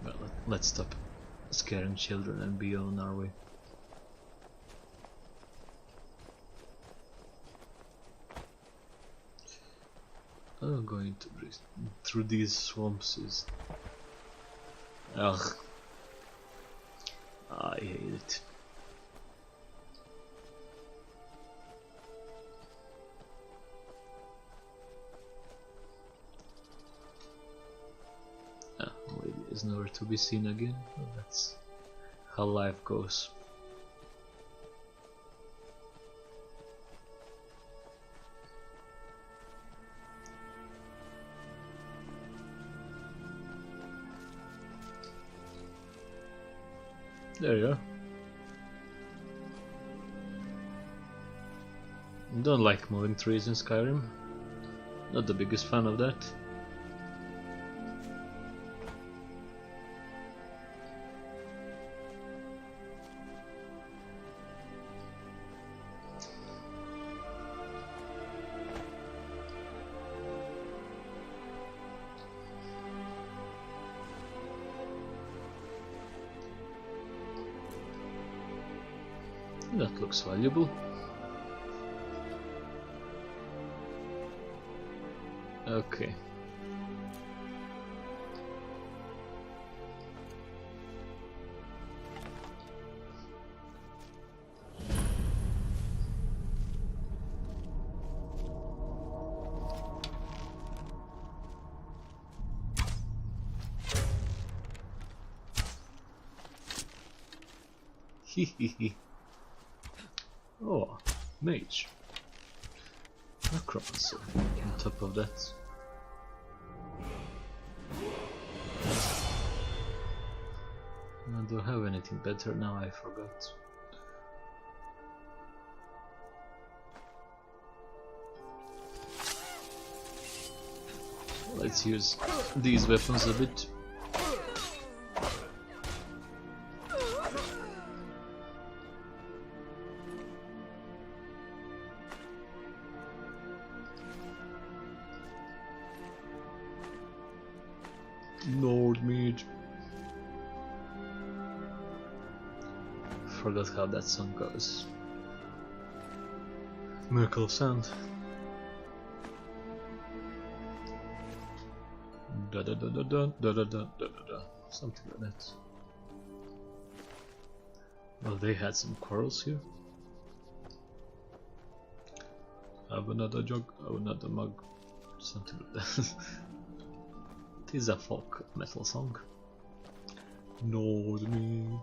Well, let's stop scaring children and be on our way. Going to breathe through these swamps is... Ugh. I hate it. Lady is nowhere to be seen again. Well, that's how life goes. There you are. Don't like moving trees in Skyrim. Not the biggest fan of that. That looks valuable. Okay. Hehehe. Oh, mage. Necromancer on top of that. I don't have anything better now, I forgot. Let's use these weapons a bit. Lord Mage. Forgot how that song goes. Miracle of Sand. Da da da da da da da da da da. Something like that. Well, they had some quarrels here. Have another jug, have another mug. Something like that. It is a folk metal song. No need.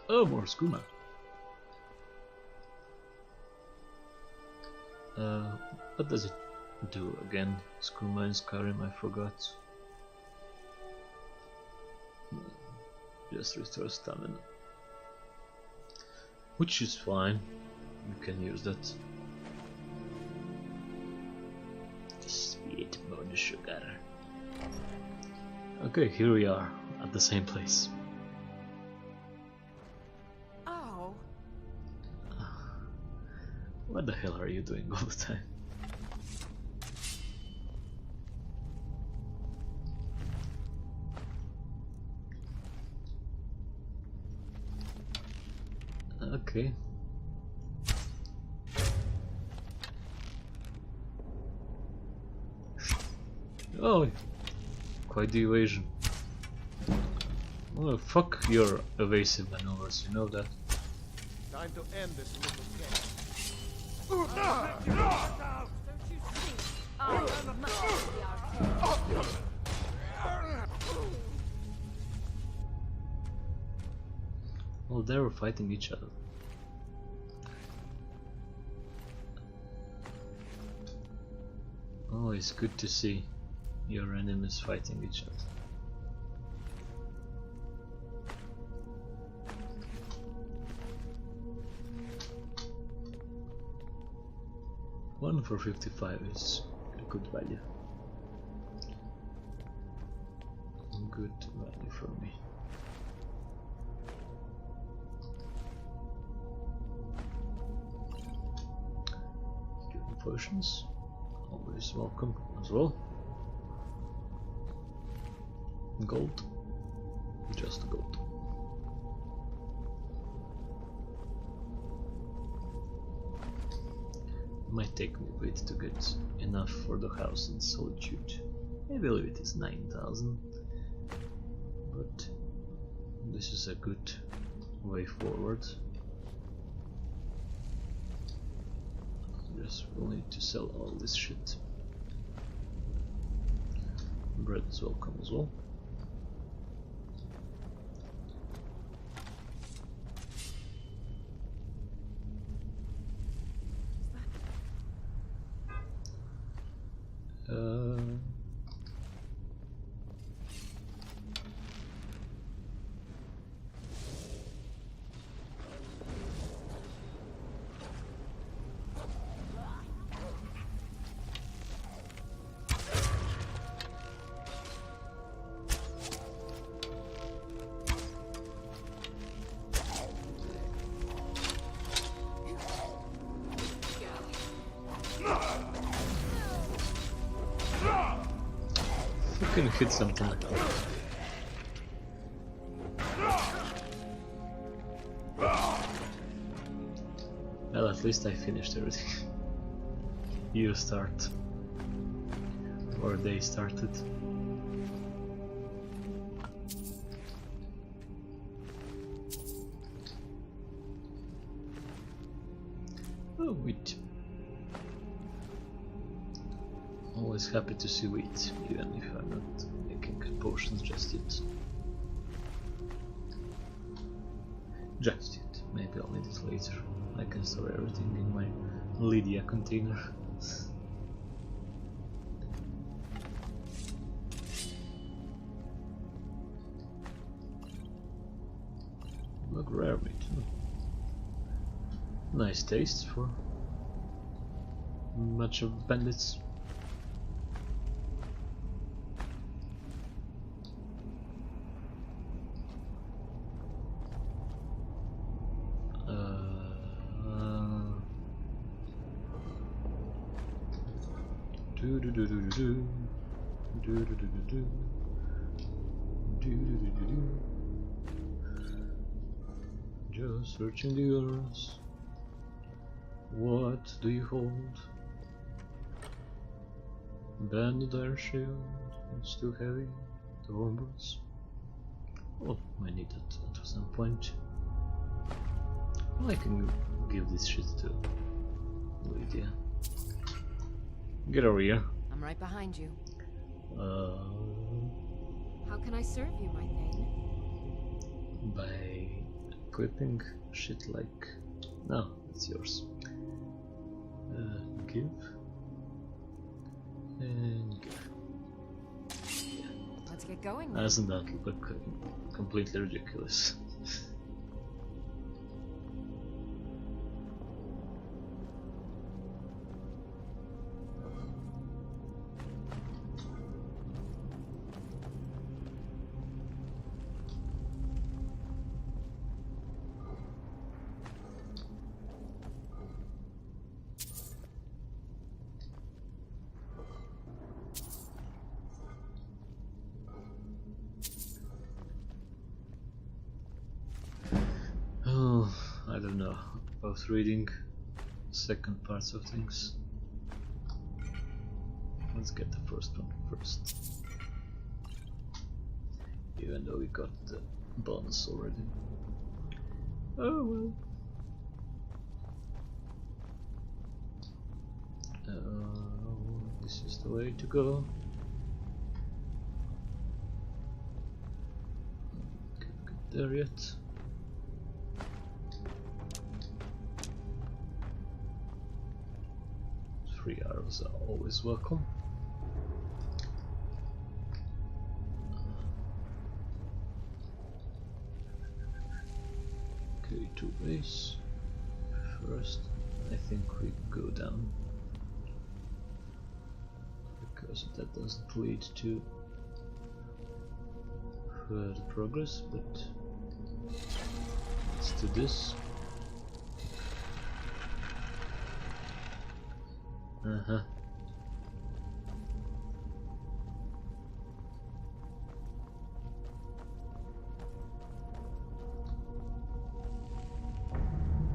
Oh, more skooma. What does it do again? Skooma in Skyrim, I forgot. Just restore stamina. Which is fine. You can use that. Sweet bone sugar. Okay, here we are at the same place. Oh. What the hell are you doing all the time? Okay. Oh, quite the evasion. Oh, fuck your evasive maneuvers, you know that. Time to end this little game. Well, they were fighting each other. Oh, it's good to see your enemies fighting each other. One for 55 is a good value. Good value for me. Healing potions, always welcome as well. Gold, just gold. Might take me a bit to get enough for the house in Solitude. I believe it is 9,000, but this is a good way forward. Just will need to sell all this shit. Bread is welcome as well. Fucking hit something. Well, at least I finished everything. You start. Or they started. Oh, wheat. Always happy to see wheat, even if I'm not making potions just yet. Just yet. Maybe I'll need it later. I can store everything in my Lydia container. Look, rare meat. Nice taste for much of bandits. Just searching the earth. What do you hold? Abandoned iron shield. It's too heavy. The rumbles. Oh, I need that at some point. Well, I can give this shit to Lydia. Get over here. I'm right behind you. How can I serve you, my thane? By equipping shit like... No, it's yours. Give. And give. Yeah. Let's get going. Doesn't that look completely ridiculous? worth reading second parts of things. Let's get the first one first. Even though we got the bonus already. Oh well. This is the way to go. Can't get there yet. Free arrows are always welcome. Okay, 2 ways. First, I think we go down, because that doesn't lead to further progress, but let's do this.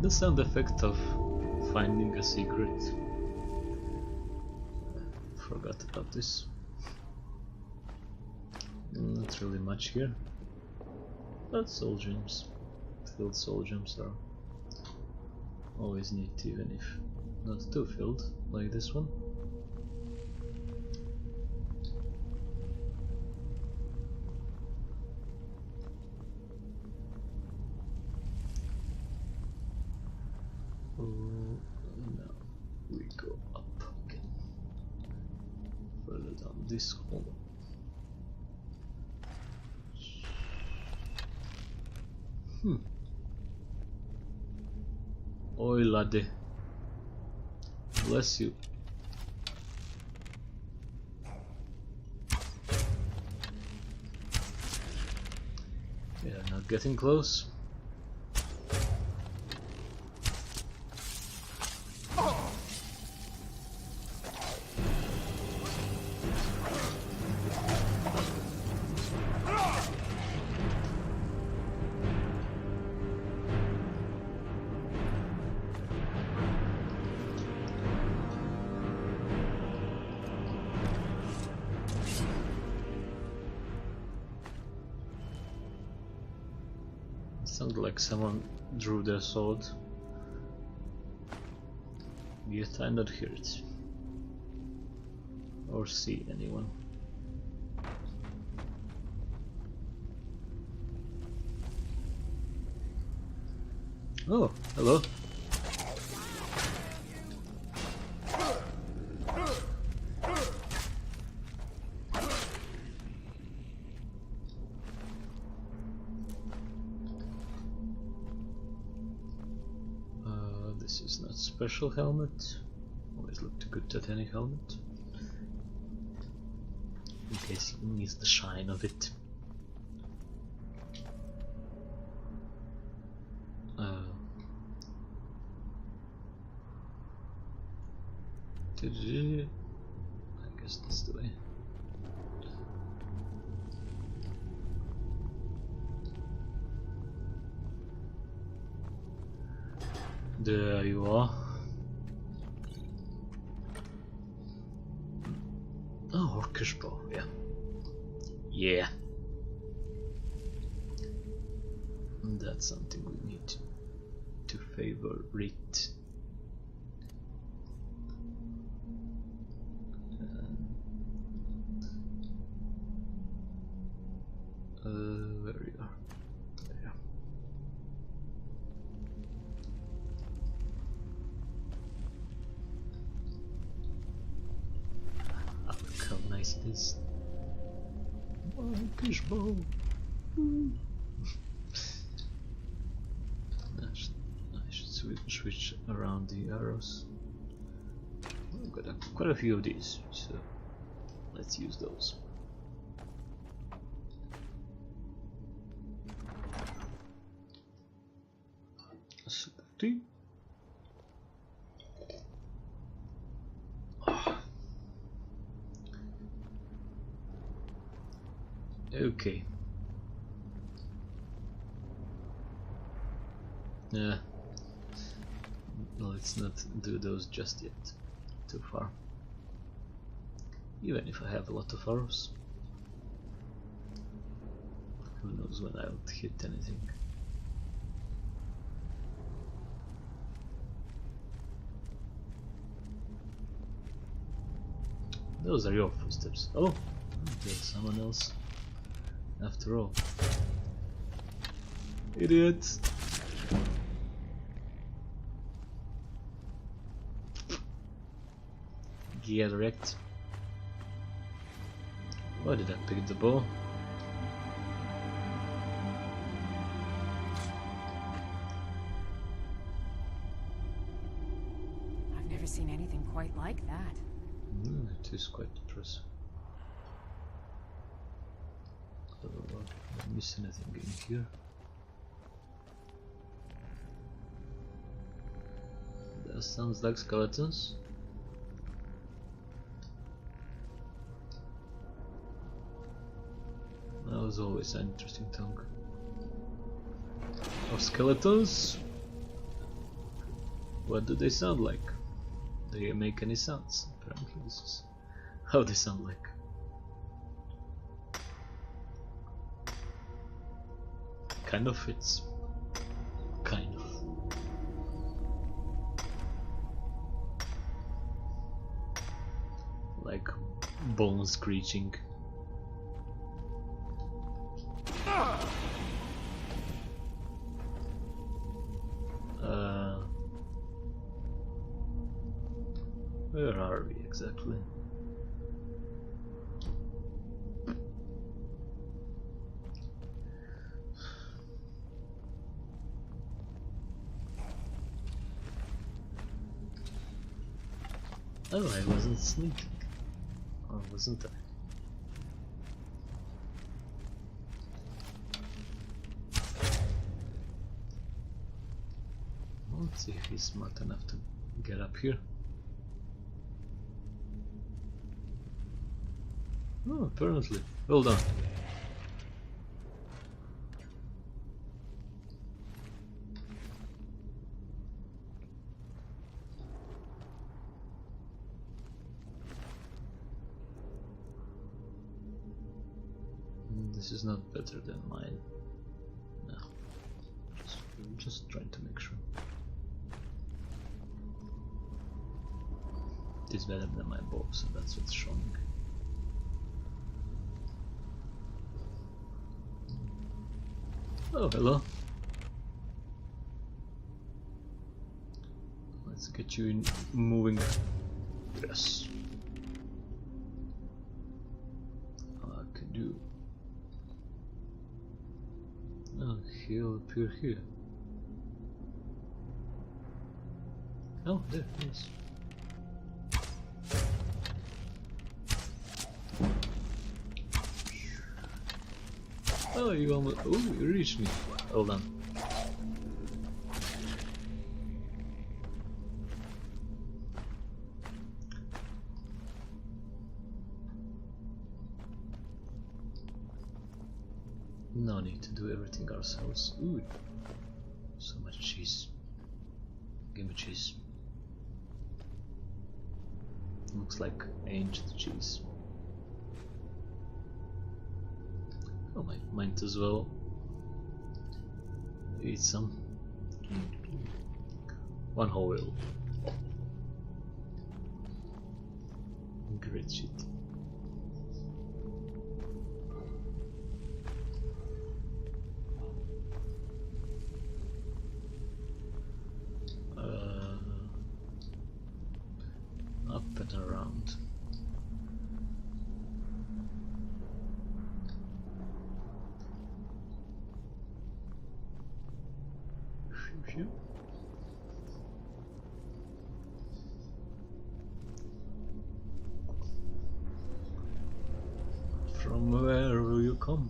The sound effect of finding a secret. Forgot about this. Not really much here, but soul gems, filled soul gems are always neat, even if not too filled like this one. Now we go up again, further down this hole. Oi laddie, bless you. Yeah, not getting close. Sounded like someone drew their sword, yet I not hear it or see anyone. Oh, hello. This is not special helmet. Always looked good at any helmet, in case you miss the shine of it. I guess that's the way. There you are. Oh, orcish bow, yeah. Yeah. That's something we need to favorite. Where you are? There. Ah, look how nice it is. Orcish bow. I should switch around the arrows. I've got quite a few of these, so let's use those. Okay. Yeah. let's not do those just yet. Too far. Even if I have a lot of arrows. Who knows when I'll hit anything. Those are your footsteps. Oh, there's someone else. After all. Idiots! Get wrecked. Why did I pick the bow? I've never seen anything quite like that. It is quite impressive. Did I miss anything in here? That sounds like skeletons. That was always an interesting tongue. Of skeletons? What do they sound like? Do they make any sounds? Apparently this is how they sound like. Kind of fits. Kind of. Like bones screeching. Where are we exactly? Oh, I wasn't sneaking. Or wasn't I? Let's see if he's smart enough to get up here. Oh, apparently. Well done. This is not better than mine. No. Just trying to make sure. It is better than my bow, so that's what's showing. Oh, hello. Let's get you in moving. Yes. I could do. Oh, he'll appear here. Oh, there he is. Oh, you almost. Oh, you reached me. Hold on. No need to do everything ourselves. Ooh, so much cheese. Give me cheese. Looks like ancient cheese. Oh, might as well eat some. One whole wheel. Great shit. Up and around. From where will you come?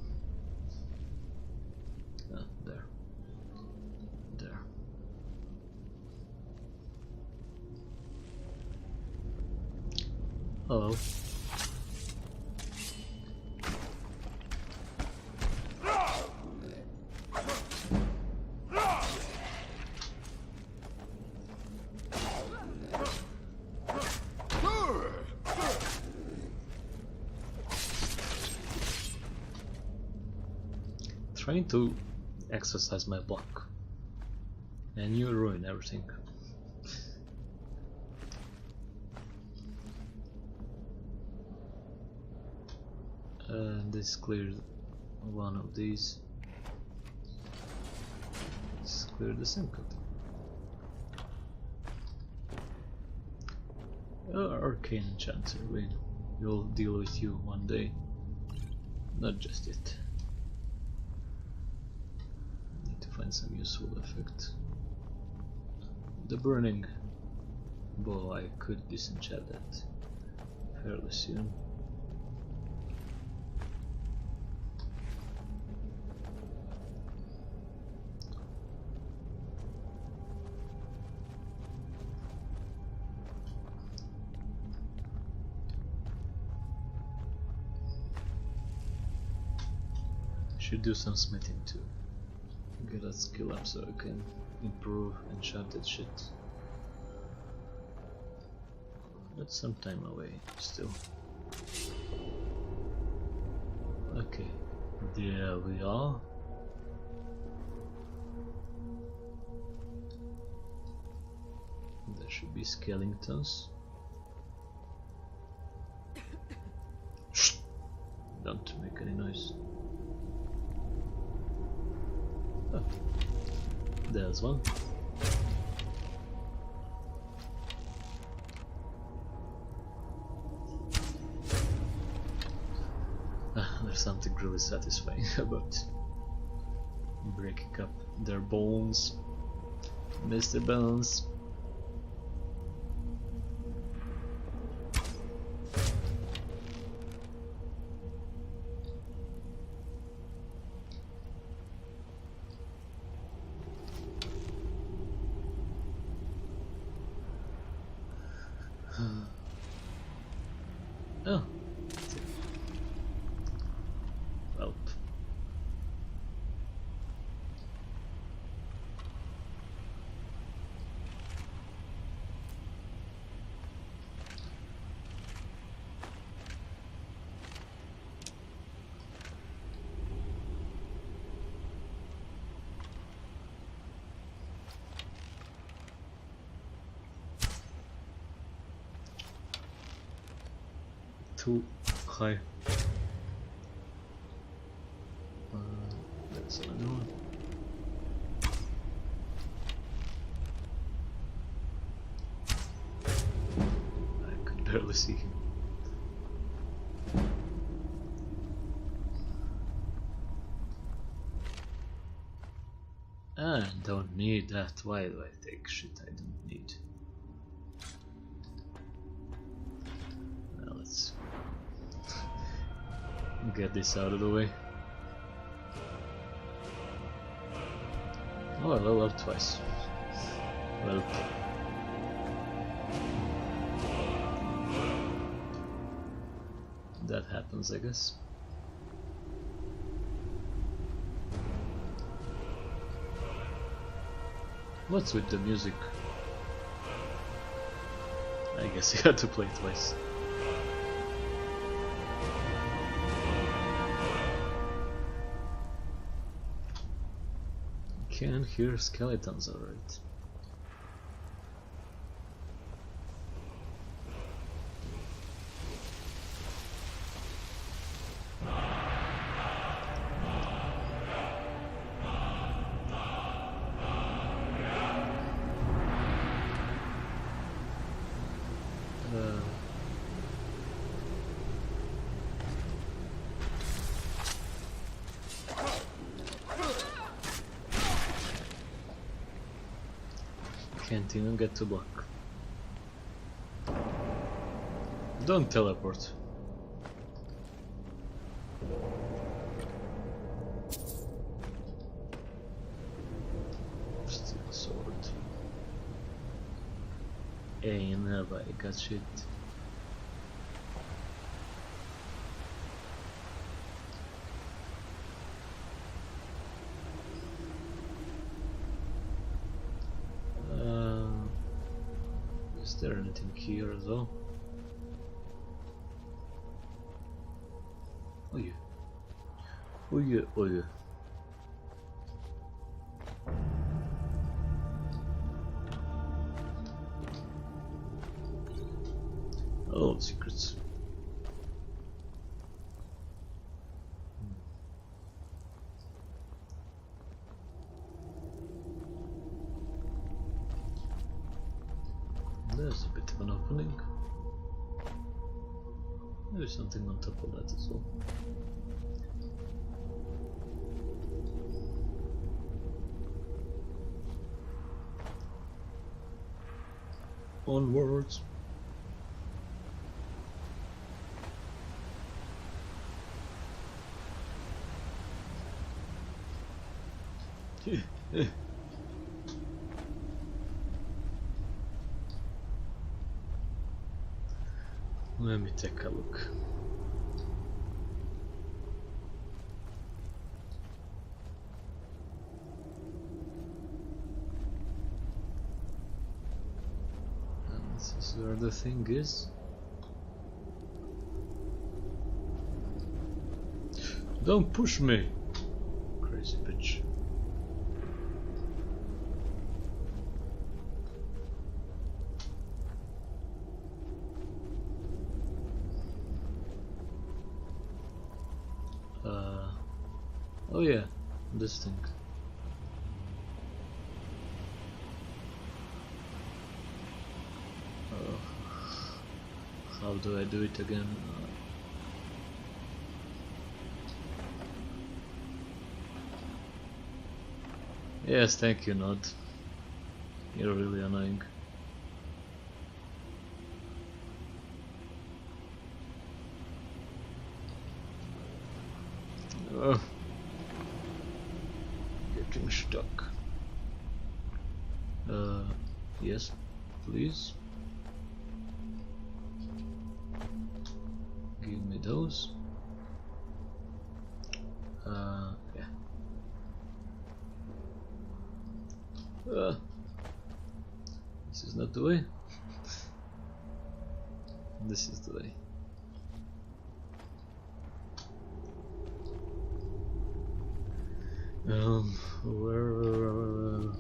Ah, there. There. Hello. trying to exercise my block, and you ruin everything. And this cleared one of these. Let's clear the same code. Arcane enchanter, we'll deal with you one day. Not just yet. Need to find some useful effect. The burning bow, I could disenchant that fairly soon. Should do some smithing too. Get that skill up so I can improve enchanted shit. That's some time away still. Okay, there we are. There should be skeletons. Shh! Don't make any noise. Oh, there's one. There's something really satisfying about breaking up their bones. Mr. Bones. Oh, well. Too high. That's another one. I could barely see him. I don't need that. Why do I take shit I don't need? Well, let's get this out of the way. Oh, I leveled up twice. Well, that happens, I guess. What's with the music? I guess you had to play twice. Can hear skeletons, alright. Can't even get to block. Don't teleport. Steel sword. Ain't nobody got shit. Is there anything here as well? Oh yeah. Oh yeah, oh yeah. Oh, secrets. There's a bit of an opening. There's something on top of that as well. Onwards. Let me take a look. And this is where the thing is. Don't push me, crazy bitch. Oh yeah, this thing. How do I do it again? Yes, thank you, Nod. You're really annoying. Getting stuck. Yes, please. Give me those. Yeah. This is not the way. This is the way. Where?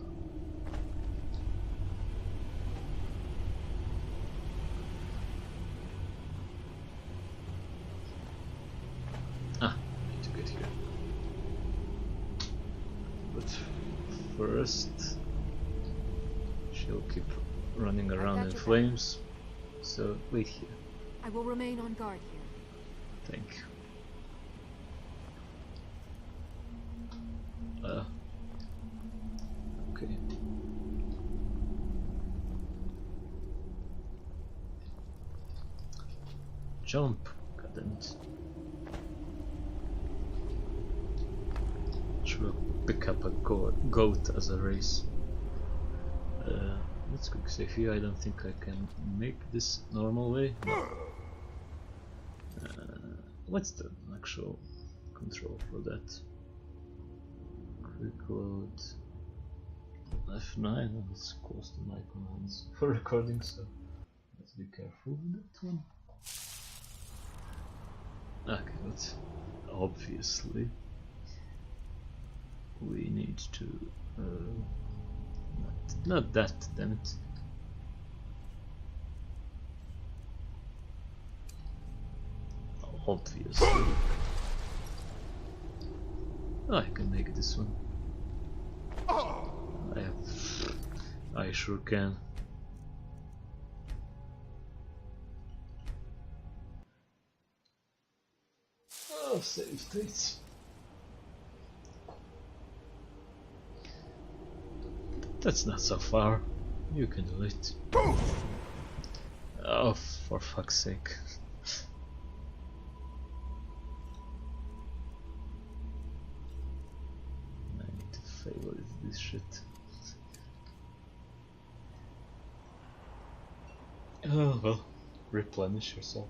Ah, need to get here. But first, she'll keep running around in flames. So wait here. I will remain on guard here. Thank you. Okay. Jump, goddammit. Should pick up a goat as a race. Let's quick save here. I don't think I can make this normal way. No. What's the actual control for that? Quick load F9. It's close to my commands for recording, so let's be careful with that one. Okay, but obviously we need to not that, damn it. Obviously. Oh, I can make this one. I sure can. Oh, save states. That's not so far. You can do it. Oh, for fuck's sake. I need to favorite this shit. Oh well, replenish yourself.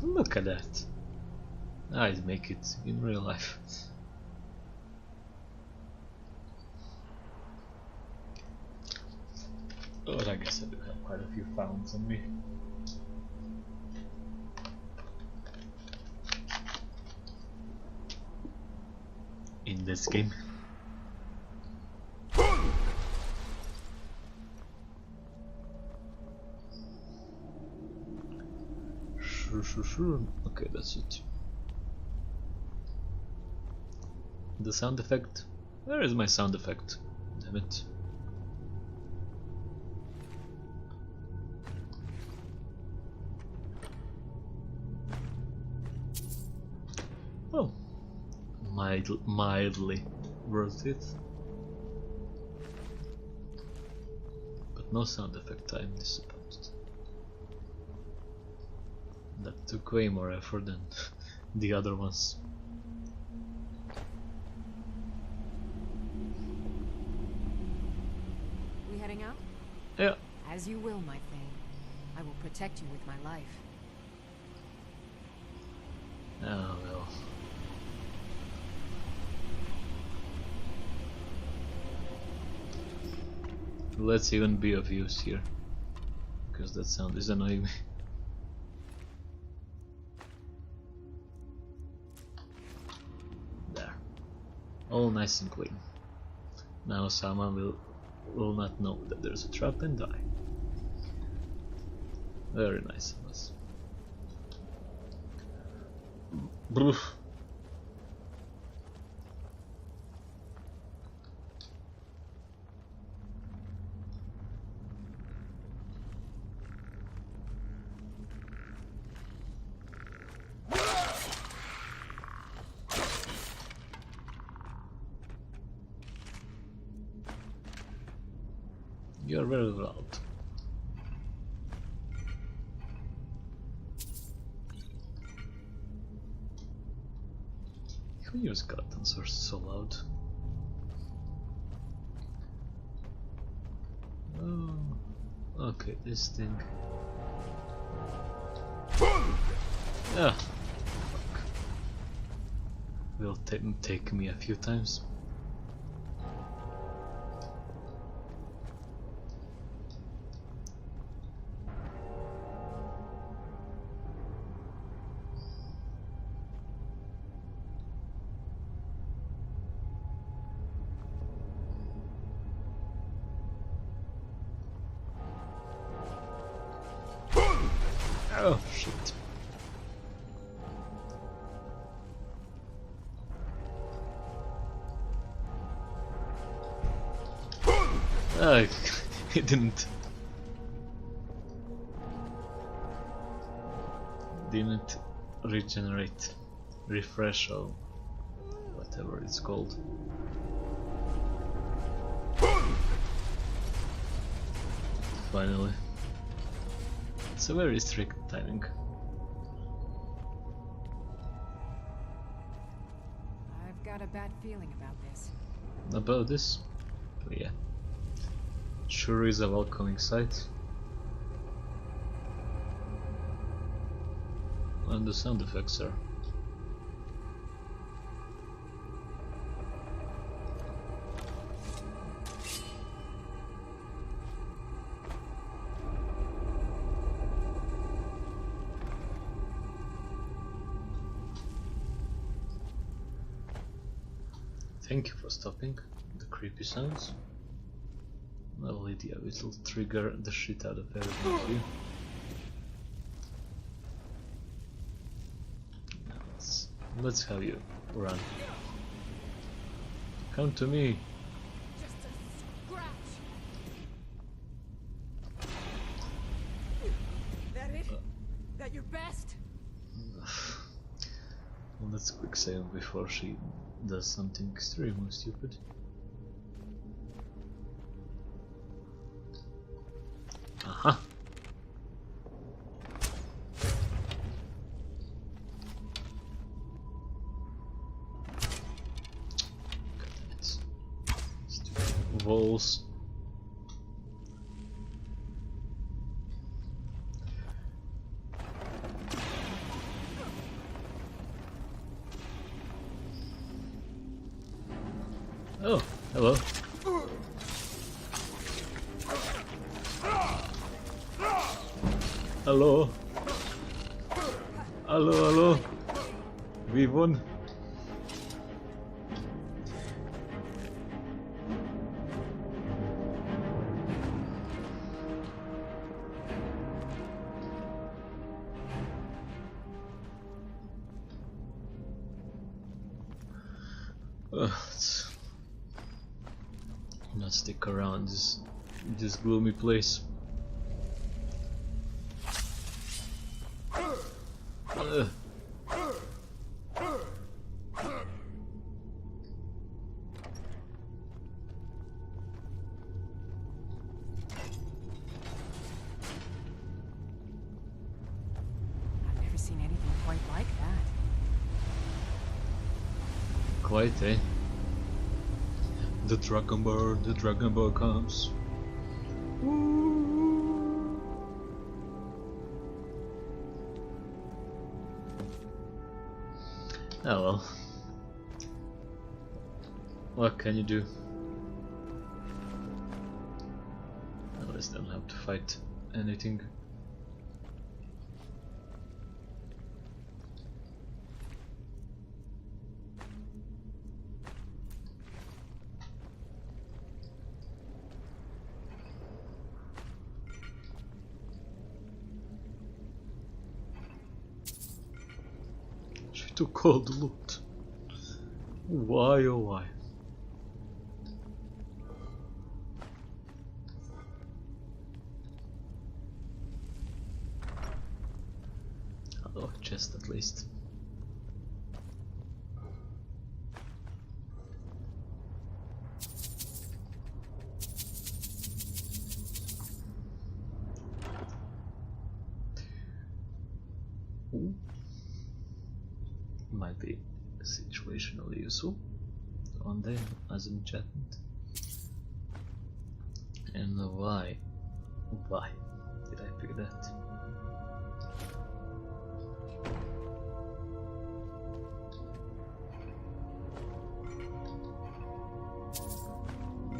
Look at that. I'd make it in real life. But I guess I do have quite a few founds on me. this game. Sure. Okay, that's it. The sound effect. Where is my sound effect? Damn it. Oh, mildly worth it. But no sound effect, I'm disappointed. That took way more effort than the other ones. We heading out? Yeah. As you will, my thing. I will protect you with my life. Oh well. Let's even be of use here, because that sound is annoying me. There. All nice and clean. Now someone will not know that there's a trap and die. Very nice of us. Broof. You're very loud. Who use buttons are so loud? Oh, okay, this thing. Ah, fuck. Will take me a few times. Oh shit. It didn't regenerate, refresh, or whatever it's called. Finally. It's a very strict timing. I've got a bad feeling about this. About this? But yeah. Sure is a welcoming sight. And the sound effects are. Thank you for stopping the creepy sounds. Well, Lydia, it'll trigger the shit out of everything of you. Let's have you run. Come to me. Just a scratch. That it? That your best? Well, let's quick save before she does something extremely stupid. Aha! Stupid walls. Oh, hello. Hello. Hello. We won. Let's not stick around this gloomy place. I've never seen anything quite like that. Quite, eh? The dragon bird comes. Oh well. What can you do? At least I don't have to fight anything. She took all the loot. Why oh why? Oh, chest at least. Ooh. Might be situationally useful on them as an enchantment. And why did I pick that?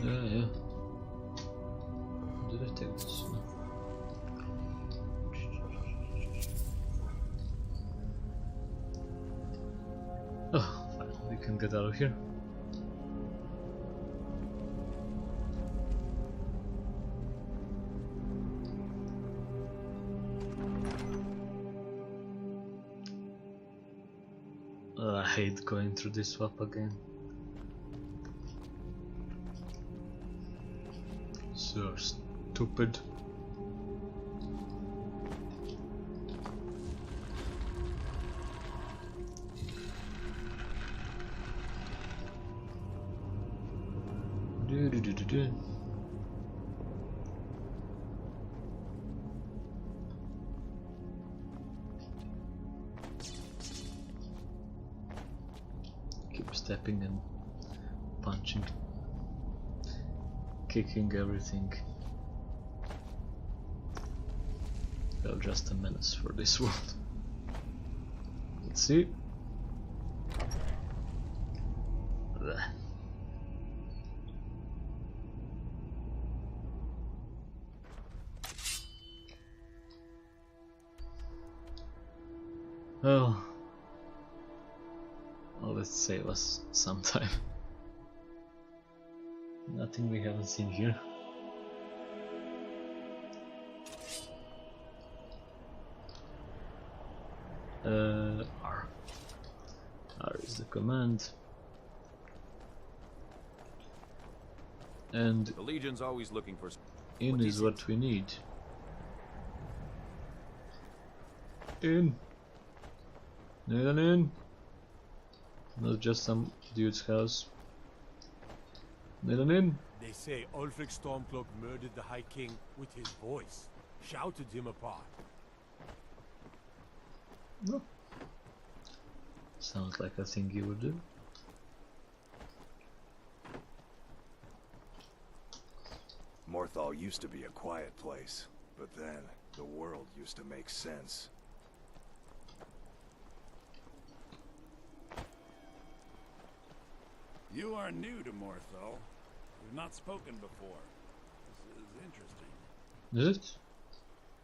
Yeah. Did I take this? No. Oh, fine. We can get out of here. I hate going through this swap again. So stupid. Do. Keep stepping and punching, kicking everything. They're just a menace for this world. Let's see. Blech. Oh, let's save us some time. Nothing we haven't seen here. R is the command. And the Legion's always looking for. In is what we need. In. Need an in. Not just some dude's house. Need an in. They say Ulfric Stormcloak murdered the High King with his voice. Shouted him apart. No. Sounds like a thing you would do. Morthal used to be a quiet place, but then the world used to make sense. You are new to Morthal. We've not spoken before. This is interesting. Is it?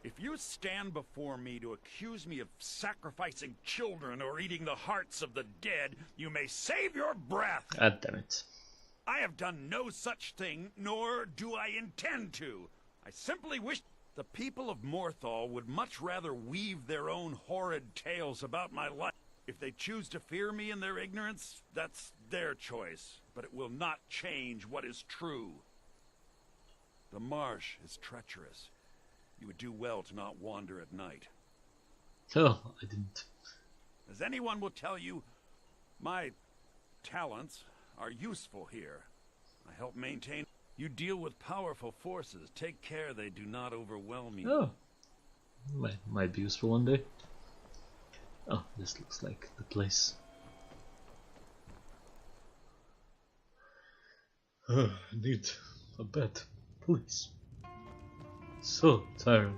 If you stand before me to accuse me of sacrificing children or eating the hearts of the dead, you may save your breath. God damn it. I have done no such thing, nor do I intend to. I simply wish the people of Morthal would much rather weave their own horrid tales about my life. If they choose to fear me in their ignorance, that's their choice, but it will not change what is true. The marsh is treacherous. You would do well to not wander at night. Oh, I didn't. As anyone will tell you, my talents are useful here. I help maintain... You deal with powerful forces. Take care they do not overwhelm you. Oh, might be useful one day. Oh, this looks like the place. I need a bed, please. So tired.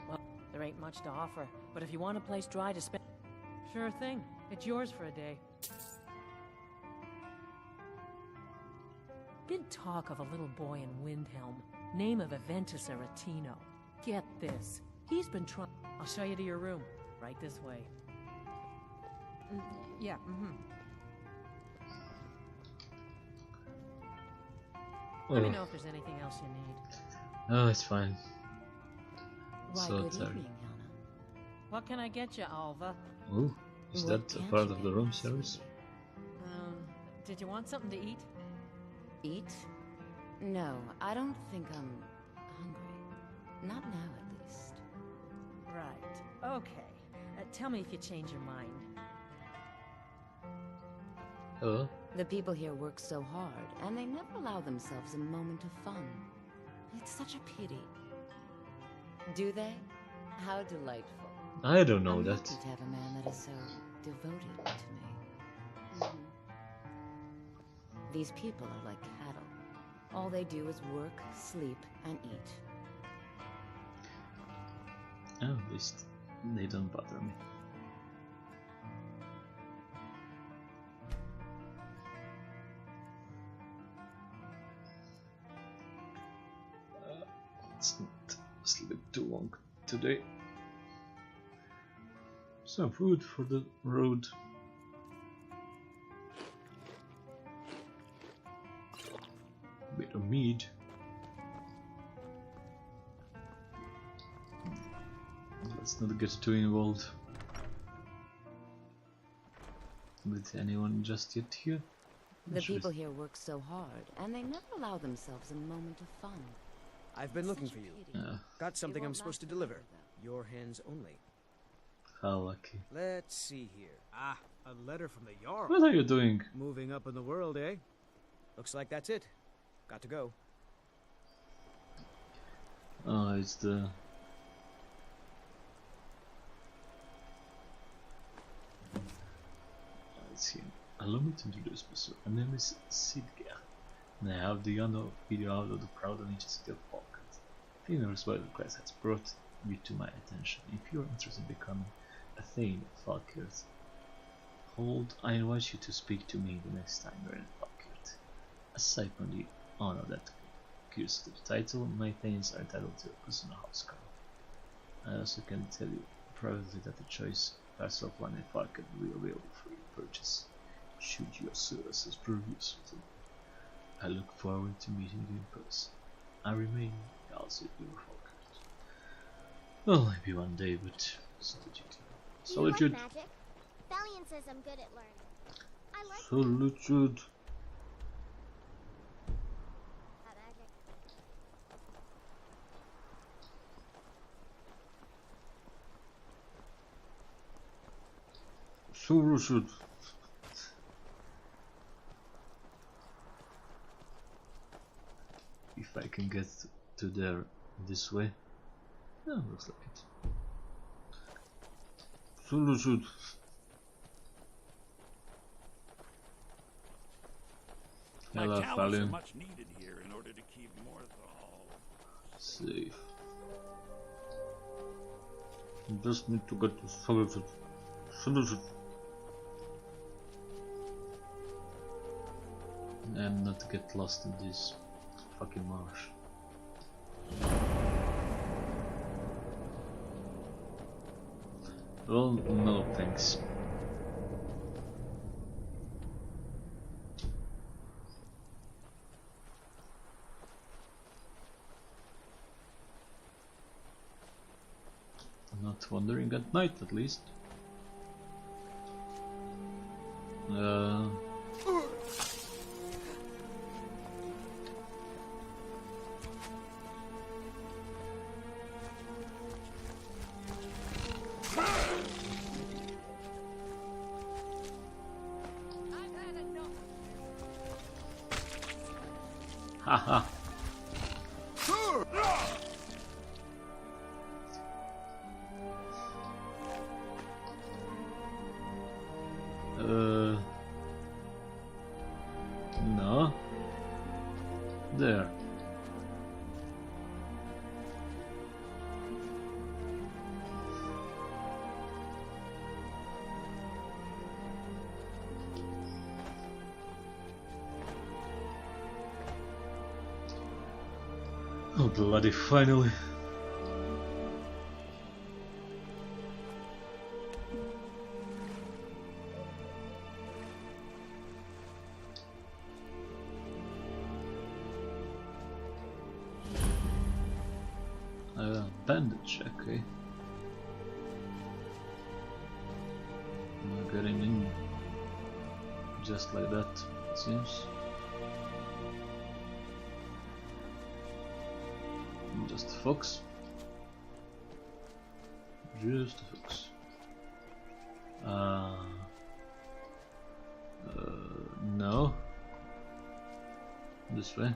Well, there ain't much to offer, but if you want a place dry to spend... Sure thing. It's yours for a day. Been talk of a little boy in Windhelm, name of Aventus Aretino. Get this. He's been trying... I'll show you to your room. Right this way. Yeah, Let me know if there's anything else you need. Oh, it's fine. Why, So good tired. evening, Yana. What can I get you, Alva? Oh, is that a part of the room service? Did you want something to eat? Eat? No, I don't think I'm hungry. Not now, at least. Right. Okay. Tell me if you change your mind. Hello? The people here work so hard, and they never allow themselves a moment of fun. It's such a pity. Do they? How delightful. I don't know I'm that. lucky to have a man that is so devoted to me. These people are like cattle. All they do is work, sleep, and eat. Oh, at least they don't bother me. Let's not sleep too long today. Some food for the road. Bit of meat. Let's not get too involved with anyone just yet here. The people here work so hard, and they never allow themselves a moment of fun. I've been looking for you. Got something I'm supposed to deliver. Your hands only. How lucky. Let's see here. Ah, a letter from the Jarl. What are you doing? Moving up in the world, eh? Looks like that's it. Got to go. Oh, it's the... Let's see. Allow me to introduce myself. My name is Sidger, and I have the honor of being out of the proud and ancient city of Falkirk. Females by the quest has brought me to my attention. If you are interested in becoming a Thane of Falkirk, I invite you to speak to me the next time you're in Falkirk. Aside from the honor that accrues to the title, my Thanes are entitled to a personal house call. I also can tell you privately that the choice parcel of land in Falkirk will be available for your purchase, should your services prove useful. I look forward to meeting you in person. I remain also your Falkirk. Well, maybe one day, but Solitude. Solitude. You like magic? Valiant says I'm good at learning. I like Solitude. magic. Solitude. If I can get to there this way. Yeah, looks like it. Solitude. My Hello, talents are Valiant. much needed here in order to keep Morthal Safe. Just need to get to Solitude. Solitude. And not get lost in this fucking marsh. Well, no thanks. Not wandering at night, at least. Haha. No. There. Oh bloody finally. Bandage, okay. Am I getting in just like that, it seems. Just a fox. Just a fox. No. This way.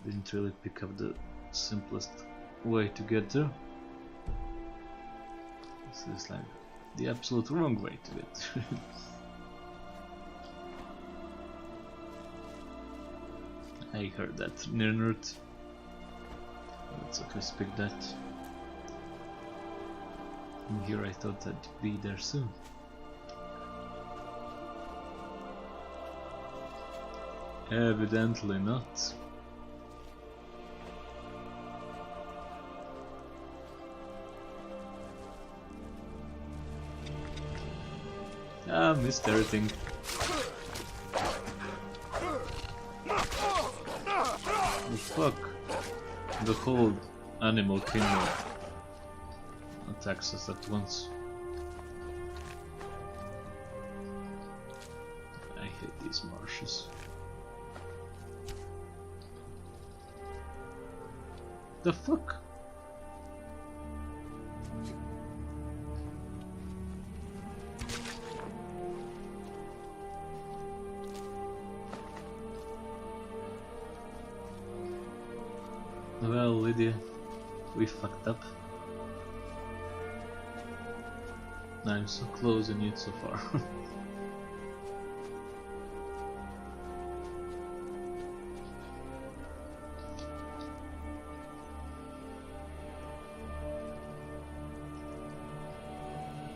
Didn't really pick up the simplest way to get there. This is like the absolute wrong way to get there. I heard that near north. Let's okay, speak that. And here I thought I'd be there soon. Evidently not. Ah, missed everything. Oh, fuck. The whole animal kingdom attacks us at once. I hate these marshes. The fuck? Well, Lydia, we fucked up. I'm so close and yet so far.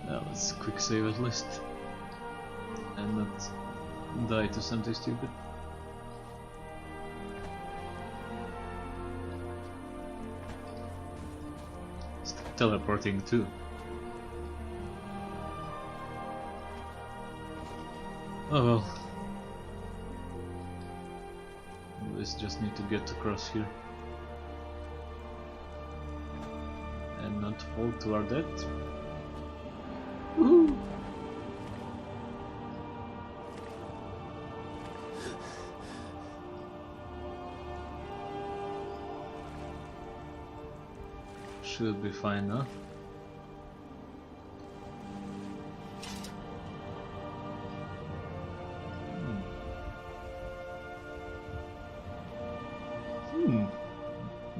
Now let's quick save at least. And not die to something stupid. Teleporting too. Oh well. We just need to get across here. And not fall to our death. Woohoo! Should be fine now.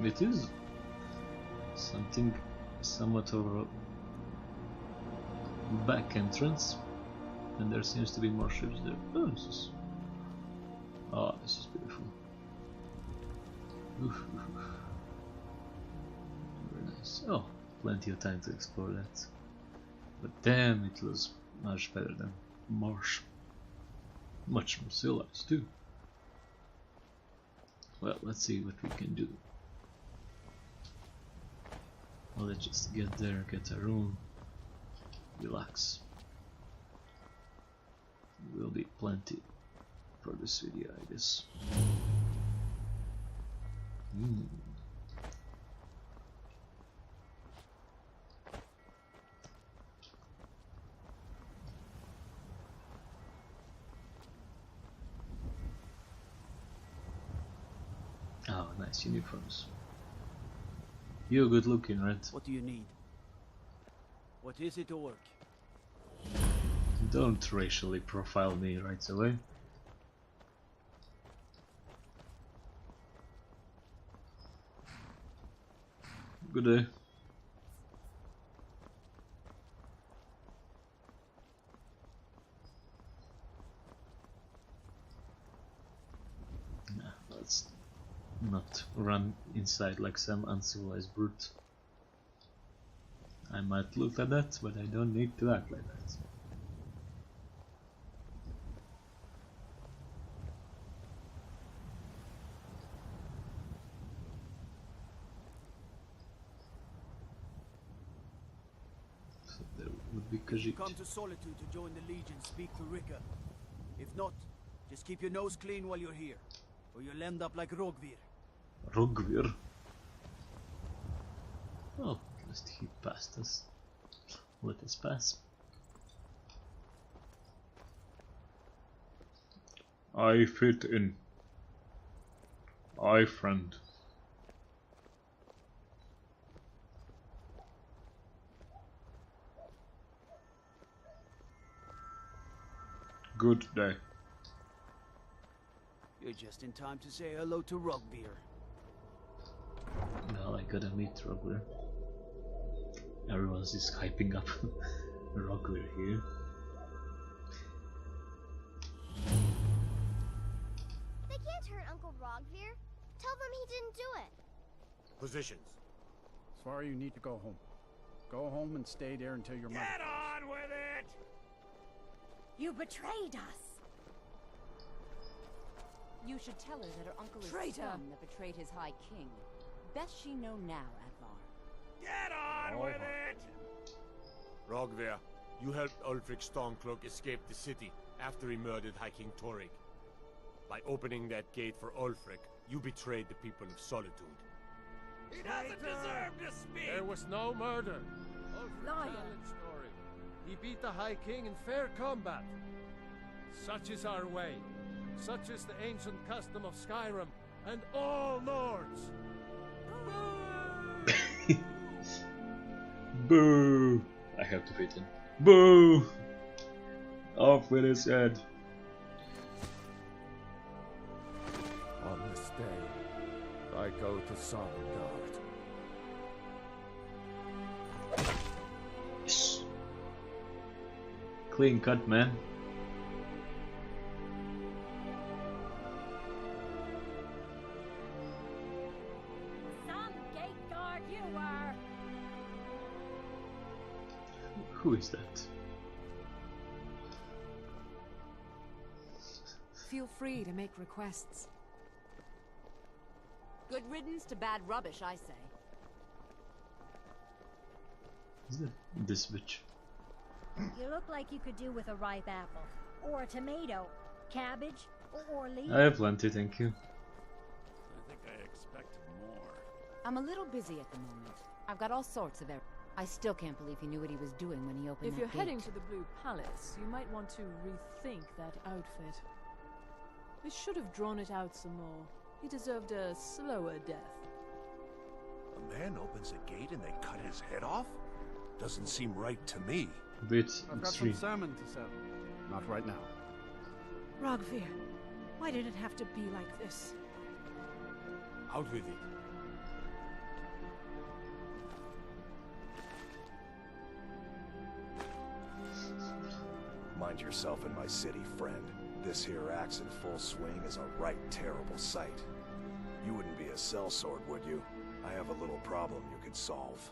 It is something somewhat of a back entrance, and there seems to be more ships there. Oh, this is beautiful. Oof. Very nice. Oh, plenty of time to explore that. But damn, it was much better than Marsh. Much more civilized too. Well, let's see what we can do. Well, let's just get there, get a room, relax. Will be plenty for this video, I guess. Mm. Oh, nice uniforms. You're good looking, right? What do you need? What is it, Orc? Don't racially profile me right away. Good day. Nah, let's not run inside like some uncivilized brute. I might look at that, but I don't need to act like that. So there would be If you Khajiit. come to Solitude to join the Legion, speak to Rika. If not, just keep your nose clean while you're here, or you'll end up like Rogvir. Rogvir? Oh, at least he passed us. Let us pass. I fit in. I friend. Good day. You're just in time to say hello to Rogvir. Well, I gotta meet Rogvir. Everyone's just hyping up Rogvir here. They can't hurt Uncle Rogvir. Tell them he didn't do it. Positions. Svar, you need to go home. Go home and stay there until your mother. Get on with it! You betrayed us. You should tell her that her uncle is Traitor! scum that betrayed his High King. Best she know now, Advar. Get on with it! Rogvir, you helped Ulfric Stormcloak escape the city after he murdered High King Torrig. By opening that gate for Ulfric, you betrayed the people of Solitude. He doesn't deserve to speak! There was no murder. Ulfric Liar. challenged Story. He beat the High King in fair combat. Such is our way. Such is the ancient custom of Skyrim and all Lords. Boo! I have to fit in. Boo! Off with his head. On this day, I go to Solitude. Yes. Clean cut, man. Some gate guard you were. Who is that? Feel free to make requests. Good riddance to bad rubbish, I say. Is that this bitch? You look like you could do with a ripe apple. Or a tomato. Cabbage. Or leaf. I have plenty, thank you. I think I expected more. I'm a little busy at the moment. I've got all sorts of I still can't believe he knew what he was doing when he opened If that you're gate. heading to the Blue Palace, you might want to rethink that outfit. We should have drawn it out some more. He deserved a slower death. A man opens a gate and they cut his head off? Doesn't seem right to me. Bit I've got extreme. some salmon to sell. Not right now. Rogvir, why did it have to be like this? Out with it. Mind yourself in my city, friend. This here axe in full swing is a right terrible sight. You wouldn't be a sellsword, would you? I have a little problem you could solve.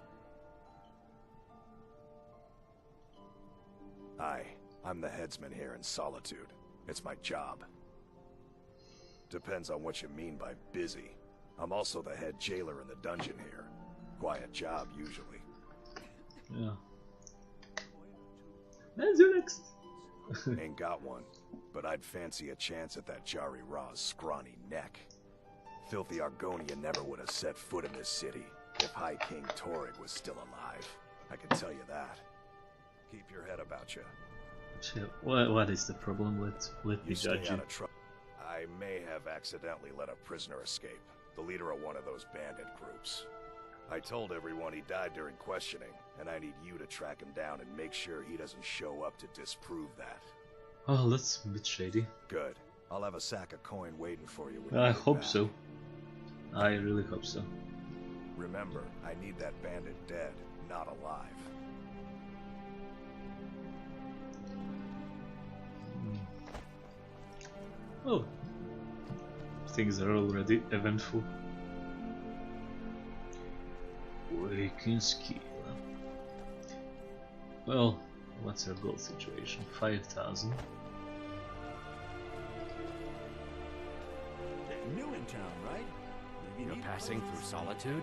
I'm the headsman here in Solitude. It's my job. Depends on what you mean by busy. I'm also the head jailer in the dungeon here. Quiet job, usually. Yeah. Let's do next. Ain't got one, but I'd fancy a chance at that Jari Ra's scrawny neck. Filthy Argonian never would have set foot in this city if High King Torrig was still alive. I can tell you that. Keep your head about you. Shit, what is the problem with the judge? I may have accidentally let a prisoner escape, the leader of one of those bandit groups. I told everyone he died during questioning, and I need you to track him down and make sure he doesn't show up to disprove that. Oh, that's a bit shady. Good. I'll have a sack of coin waiting for you when I you get hope back. so. I really hope so. Remember, I need that bandit dead, not alive. Oh, things are already eventful. Waking. Well, what's our gold situation? 5,000. New in town, right? You're passing through Solitude?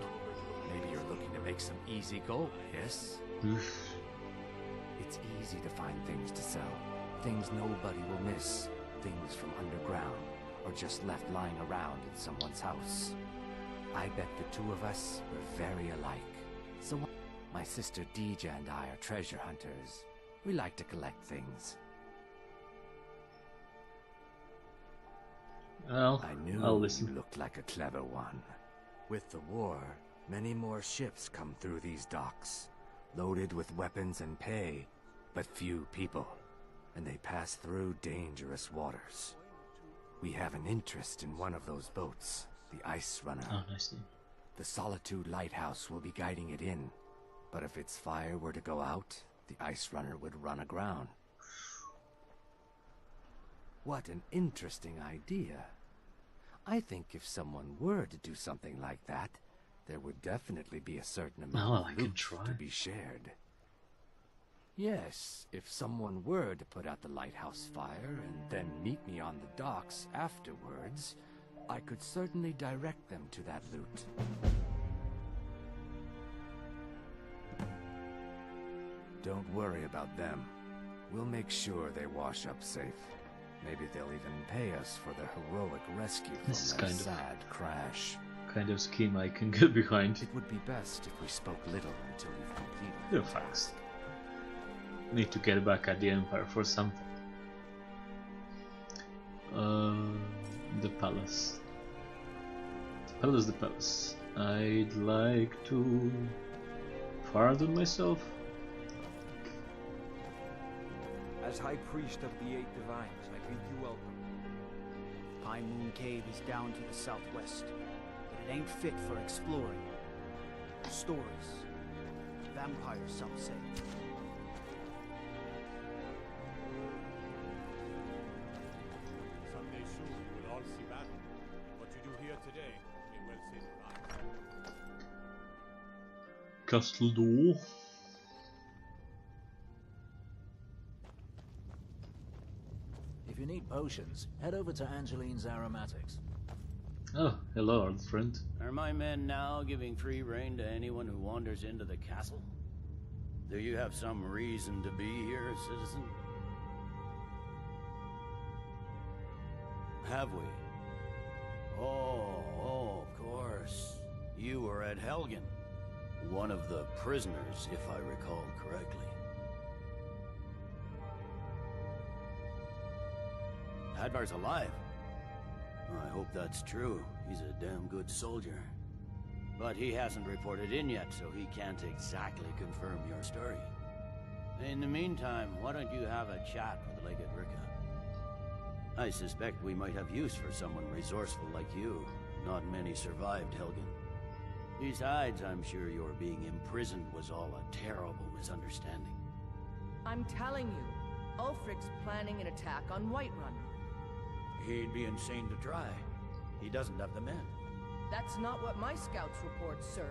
Maybe you're looking to make some easy gold, yes? It's easy to find things to sell. Things nobody will miss. Things from underground, or just left lying around in someone's house. I bet the two of us were very alike. So my sister Deja and I are treasure hunters. We like to collect things. Well, I knew I'll listen. You looked like a clever one. With the war, many more ships come through these docks, loaded with weapons and pay, but few people, and they pass through dangerous waters. We have an interest in one of those boats, the Ice Runner. Oh, nicely. The Solitude Lighthouse will be guiding it in, but if its fire were to go out, the Ice Runner would run aground. What an interesting idea. I think if someone were to do something like that, there would definitely be a certain amount of loot to be shared. Yes, if someone were to put out the lighthouse fire and then meet me on the docks afterwards, I could certainly direct them to that loot. Don't worry about them. We'll make sure they wash up safe. Maybe they'll even pay us for their heroic rescue from their sad crash. Kind of scheme I can get behind. It would be best if we spoke little until you've completed. You're fast. Need to get back at the Empire for something. The palace. The palace. I'd like to pardon myself. As High Priest of the Eight Divines, I bid you welcome. High Moon Cave is down to the southwest, but it ain't fit for exploring. Stories. Vampires, some say. Someday soon we'll all see battle. What you do here today may well save your life. Castle door. If you need potions, head over to Angeline's Aromatics. Oh, hello, old friend. Are my men now giving free rein to anyone who wanders into the castle? Do you have some reason to be here, citizen? Have we? Oh, of course. You were at Helgen. One of the prisoners, if I recall correctly. Hadvar's alive. I hope that's true. He's a damn good soldier. But he hasn't reported in yet, so he can't exactly confirm your story. In the meantime, why don't you have a chat with Legate Rika? I suspect we might have use for someone resourceful like you. Not many survived Helgen. Besides, I'm sure your being imprisoned was all a terrible misunderstanding. I'm telling you, Ulfric's planning an attack on Whiterun. He'd be insane to try. He doesn't have the men. That's not what my scouts report, sir.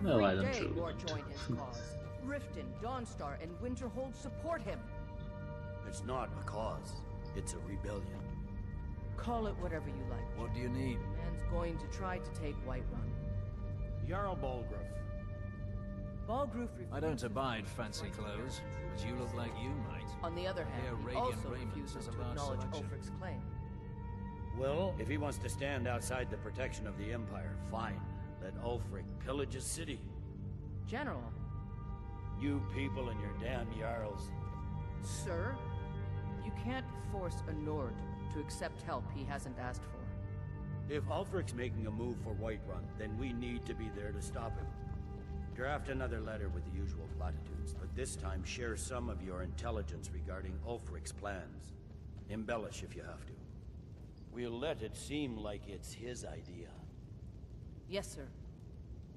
Well, I Every don't day really more want to. join his cause. Riften, Dawnstar, and Winterhold support him. It's not a cause. It's a rebellion. Call it whatever you like. What do you need? The man's going to try to take Whiterun. Jarl Balgruuf. Balgruuf I don't abide fancy clothes, but you look like you might. On the other hand, Here, he radiant also raiment refuses is a to large acknowledge selection. Ulfric's claim. Well, if he wants to stand outside the protection of the Empire, fine. Let Ulfric pillage his city. General. You people and your damn Jarls. Sir, you can't force a Nord to accept help he hasn't asked for. If Ulfric's making a move for Whiterun, then we need to be there to stop him. Draft another letter with the usual platitudes, but this time share some of your intelligence regarding Ulfric's plans. Embellish if you have to. We'll let it seem like it's his idea. Yes, sir.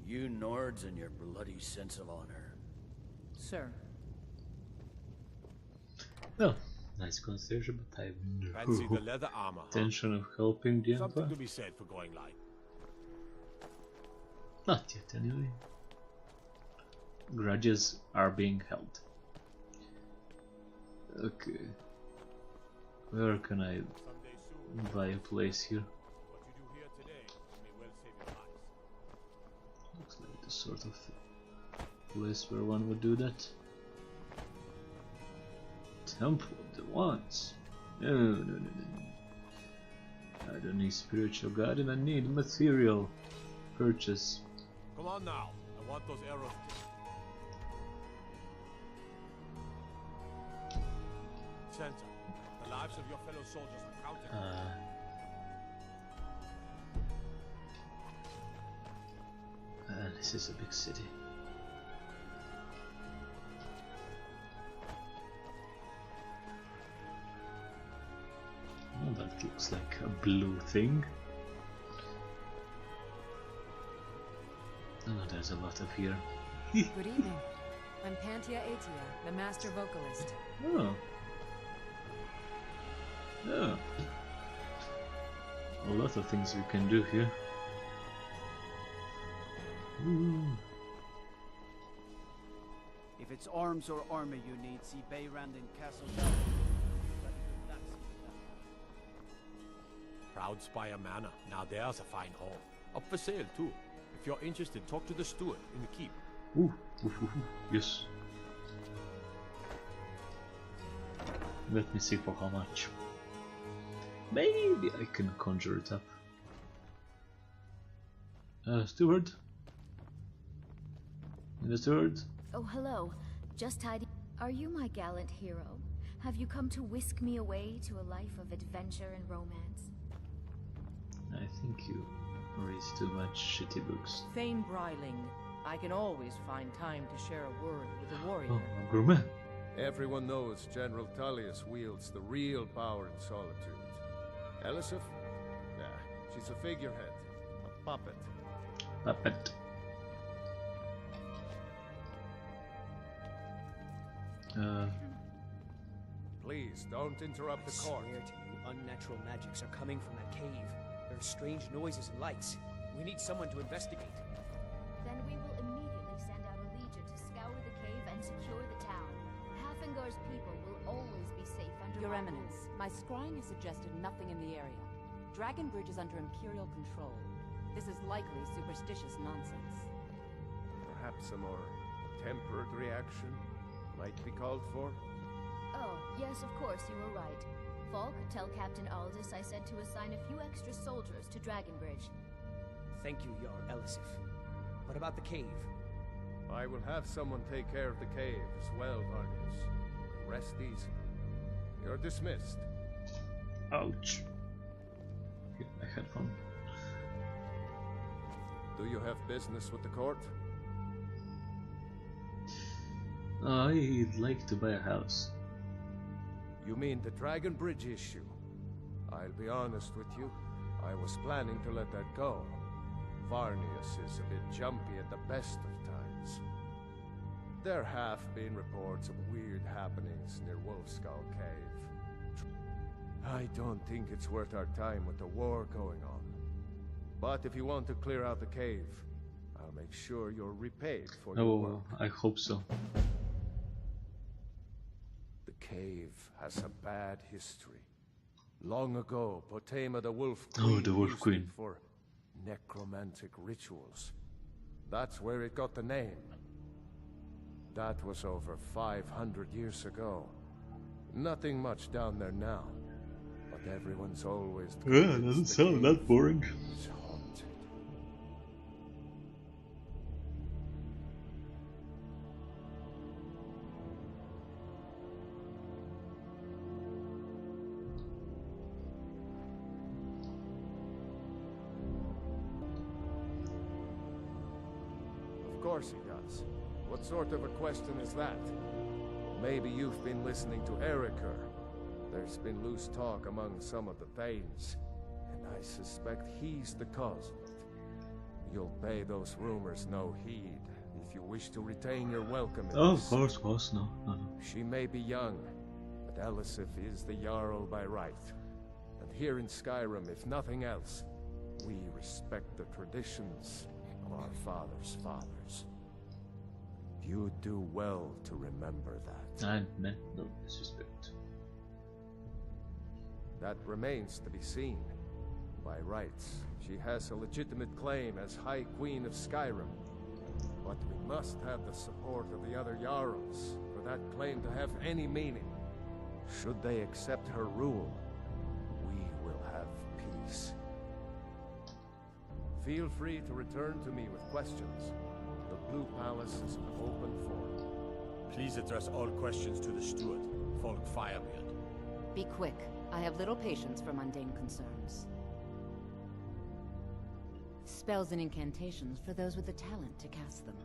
You Nords and your bloody sense of honor. Sir. Well, nice conversation, but I have Fancy the no leather armor, huh? intention of helping the Something Empire. to be said for going light. Not yet, anyway. Grudges are being held. Okay. Where can I buy a place here? What you do here today may well save your lives. Looks like the sort of place where one would do that. Temple of the Wands. No. I don't need spiritual guidance, I need material purchase. Come on now, I want those arrows. Center, the lives of your fellow soldiers are counted. This is a big city. Oh, that looks like a blue thing. Oh, there's a lot of here. Good evening. I'm Pantia Atia, the master vocalist. Oh. Yeah. A lot of things we can do here. Ooh. If it's arms or armor you need, see Bayrand in Castle. Proud Spire Manor. Now there's a fine hall. Up for sale too. If you're interested, talk to the steward in the keep. Ooh. Yes. Let me see for how much. Maybe I can conjure it up. Steward? The steward? Oh, hello. Just tidy. Are you my gallant hero? Have you come to whisk me away to a life of adventure and romance? I think you read too much shitty books. Thane Bryling. I can always find time to share a word with a warrior. Oh, gourmet. Everyone knows General Tullius wields the real power in Solitude. Elisif? Yeah, she's a figurehead. A puppet. Puppet. Please, don't interrupt the court. I swear to you, unnatural magics are coming from that cave. There are strange noises and lights. We need someone to investigate. Then we will immediately send out a legion to scour the cave and secure the town. Hafingar's people will always be safe under Your my Eminence, my scrying has suggested nothing in the area. Dragonbridge is under Imperial control. This is likely superstitious nonsense. Perhaps a more tempered reaction might be called for? Oh, yes, of course, you were right. Falk, tell Captain Aldous I said to assign a few extra soldiers to Dragonbridge. Thank you, Jarl Elisif. What about the cave? I will have someone take care of the cave as well, Varnius. Rest easy. You're dismissed. Ouch. Get my headphone. Do you have business with the court? I'd like to buy a house. You mean the Dragon Bridge issue? I'll be honest with you. I was planning to let that go. Varnius is a bit jumpy at the best of times. There have been reports of weird happenings near Wolfskull Cave. I don't think it's worth our time with the war going on. But if you want to clear out the cave, I'll make sure you're repaid for your work. I hope so. The cave has a bad history. Long ago, Potema the Wolf Oh, the Wolf used Queen. it for necromantic rituals. That's where it got the name. That was over 500 years ago. Nothing much down there now. But everyone's always Yeah, convinced doesn't the sound that cave boring. is haunted. Of course he does. What sort of a question is that? Maybe you've been listening to Eriker. There's been loose talk among some of the Thanes, and I suspect he's the cause of it. You'll pay those rumors no heed if you wish to retain your welcome in Oh, this. of course, no. She may be young, but Elisif is the Jarl by right. And here in Skyrim, if nothing else, we respect the traditions of our fathers' fathers. You do well to remember that. I meant no disrespect. That remains to be seen. By rights, she has a legitimate claim as High Queen of Skyrim. But we must have the support of the other Jarls for that claim to have any meaning. Should they accept her rule, we will have peace. Feel free to return to me with questions. The Blue Palace is an open forum. Please address all questions to the steward, Folk Firebeard. Be quick. I have little patience for mundane concerns. Spells and incantations for those with the talent to cast them.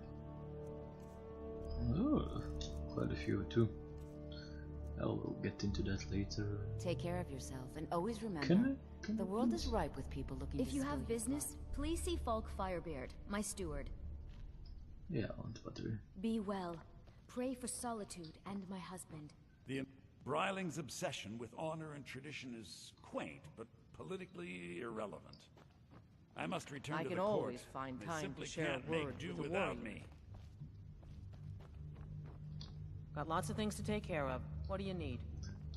Oh, quite a few too. I'll get into that later. Take care of yourself, and always remember, Can the world is ripe with people looking If to you steal have your business, blood. please see Falk Firebeard, my steward. Yeah, I want battery. Be well. Pray for Solitude and my husband. The Bryling's obsession with honor and tradition is quaint, but politically irrelevant. I must return I to can the court. always find They time simply to share can't a make word do with a without warrior. me. Got lots of things to take care of. What do you need?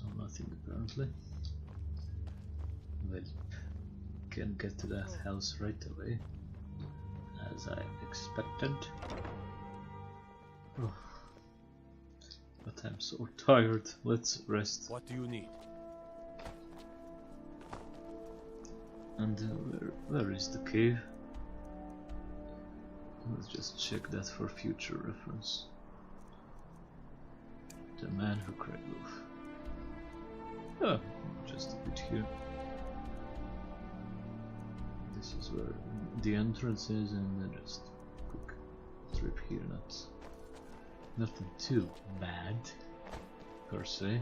Oh, nothing apparently. Well, can get to that house right away, as I expected. Oh. But I'm so tired. Let's rest. What do you need? And where is the cave? Let's just check that for future reference. The man who cried wolf. Oh, just a bit here. This is where the entrance is, and then just quick trip here. Nothing too bad per se,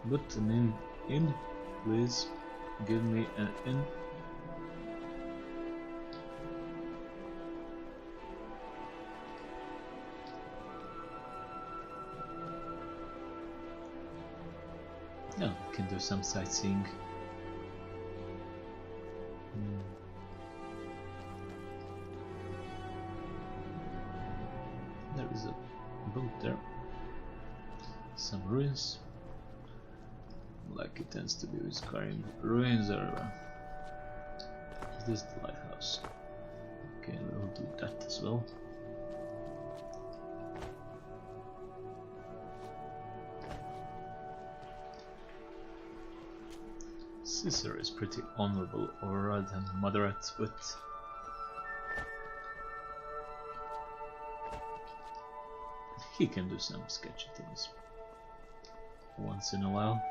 but an in, please give me an in. Yeah, we can do some sightseeing. There is a boat there. Some ruins. Like it tends to be with Skyrim. Ruins are... Is this the lighthouse? Okay, we'll do that as well. Caesar is pretty honorable aura than moderate, but he can do some sketchy things once in a while.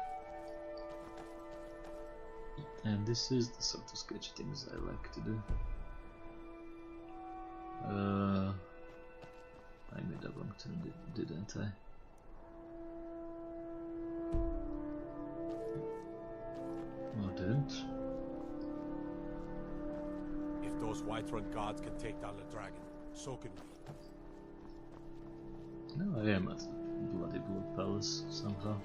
And this is the sort of sketchy things I like to do. I made a wrong turn, didn't I? No, I didn't. If those Whiterun guards can take down the dragon, so can we. No, I am at Bloody Blood Palace somehow.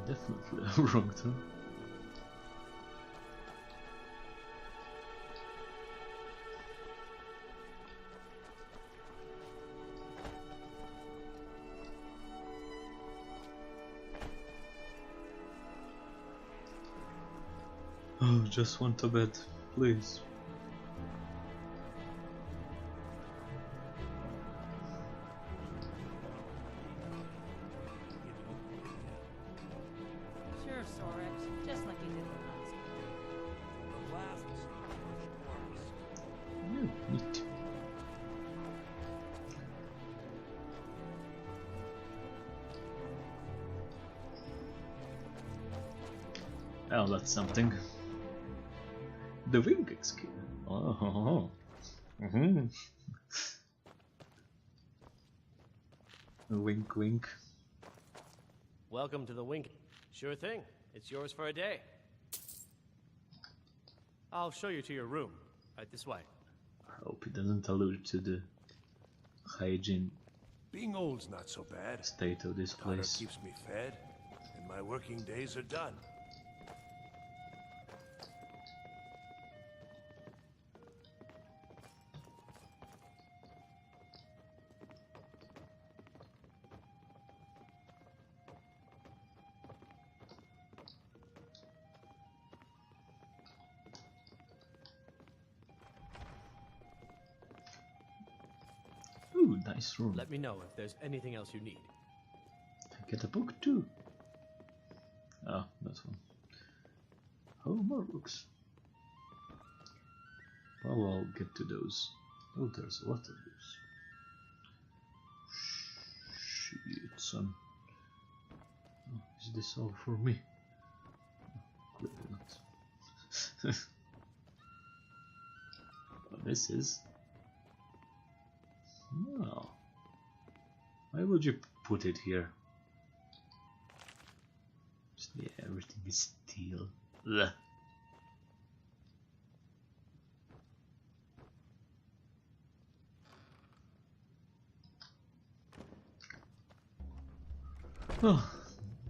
Definitely a wrong turn. Oh, just want to bed, please. Oh, that's something. The wing skill. Oh. Wink, wink. Welcome to the Wink. Sure thing. It's yours for a day. I'll show you to your room. Right this way. I hope it doesn't allude to the hygiene Being old's not so bad. state of this Daughter place. keeps me fed, and my working days are done. Ooh, nice room. Let me know if there's anything else you need. I get a book too. Ah, that one. Oh, more books. Well, I'll get to those. Oh, there's a lot of those. Shit, son. Oh, is this all for me? Oh, clearly not. Well, this is. No. Why would you put it here? Yeah, everything is steel. Ugh. Oh,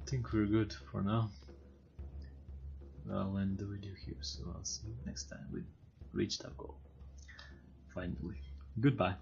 I think we're good for now. I'll end the video here, so I'll see you next time we reached our goal. Finally. Goodbye.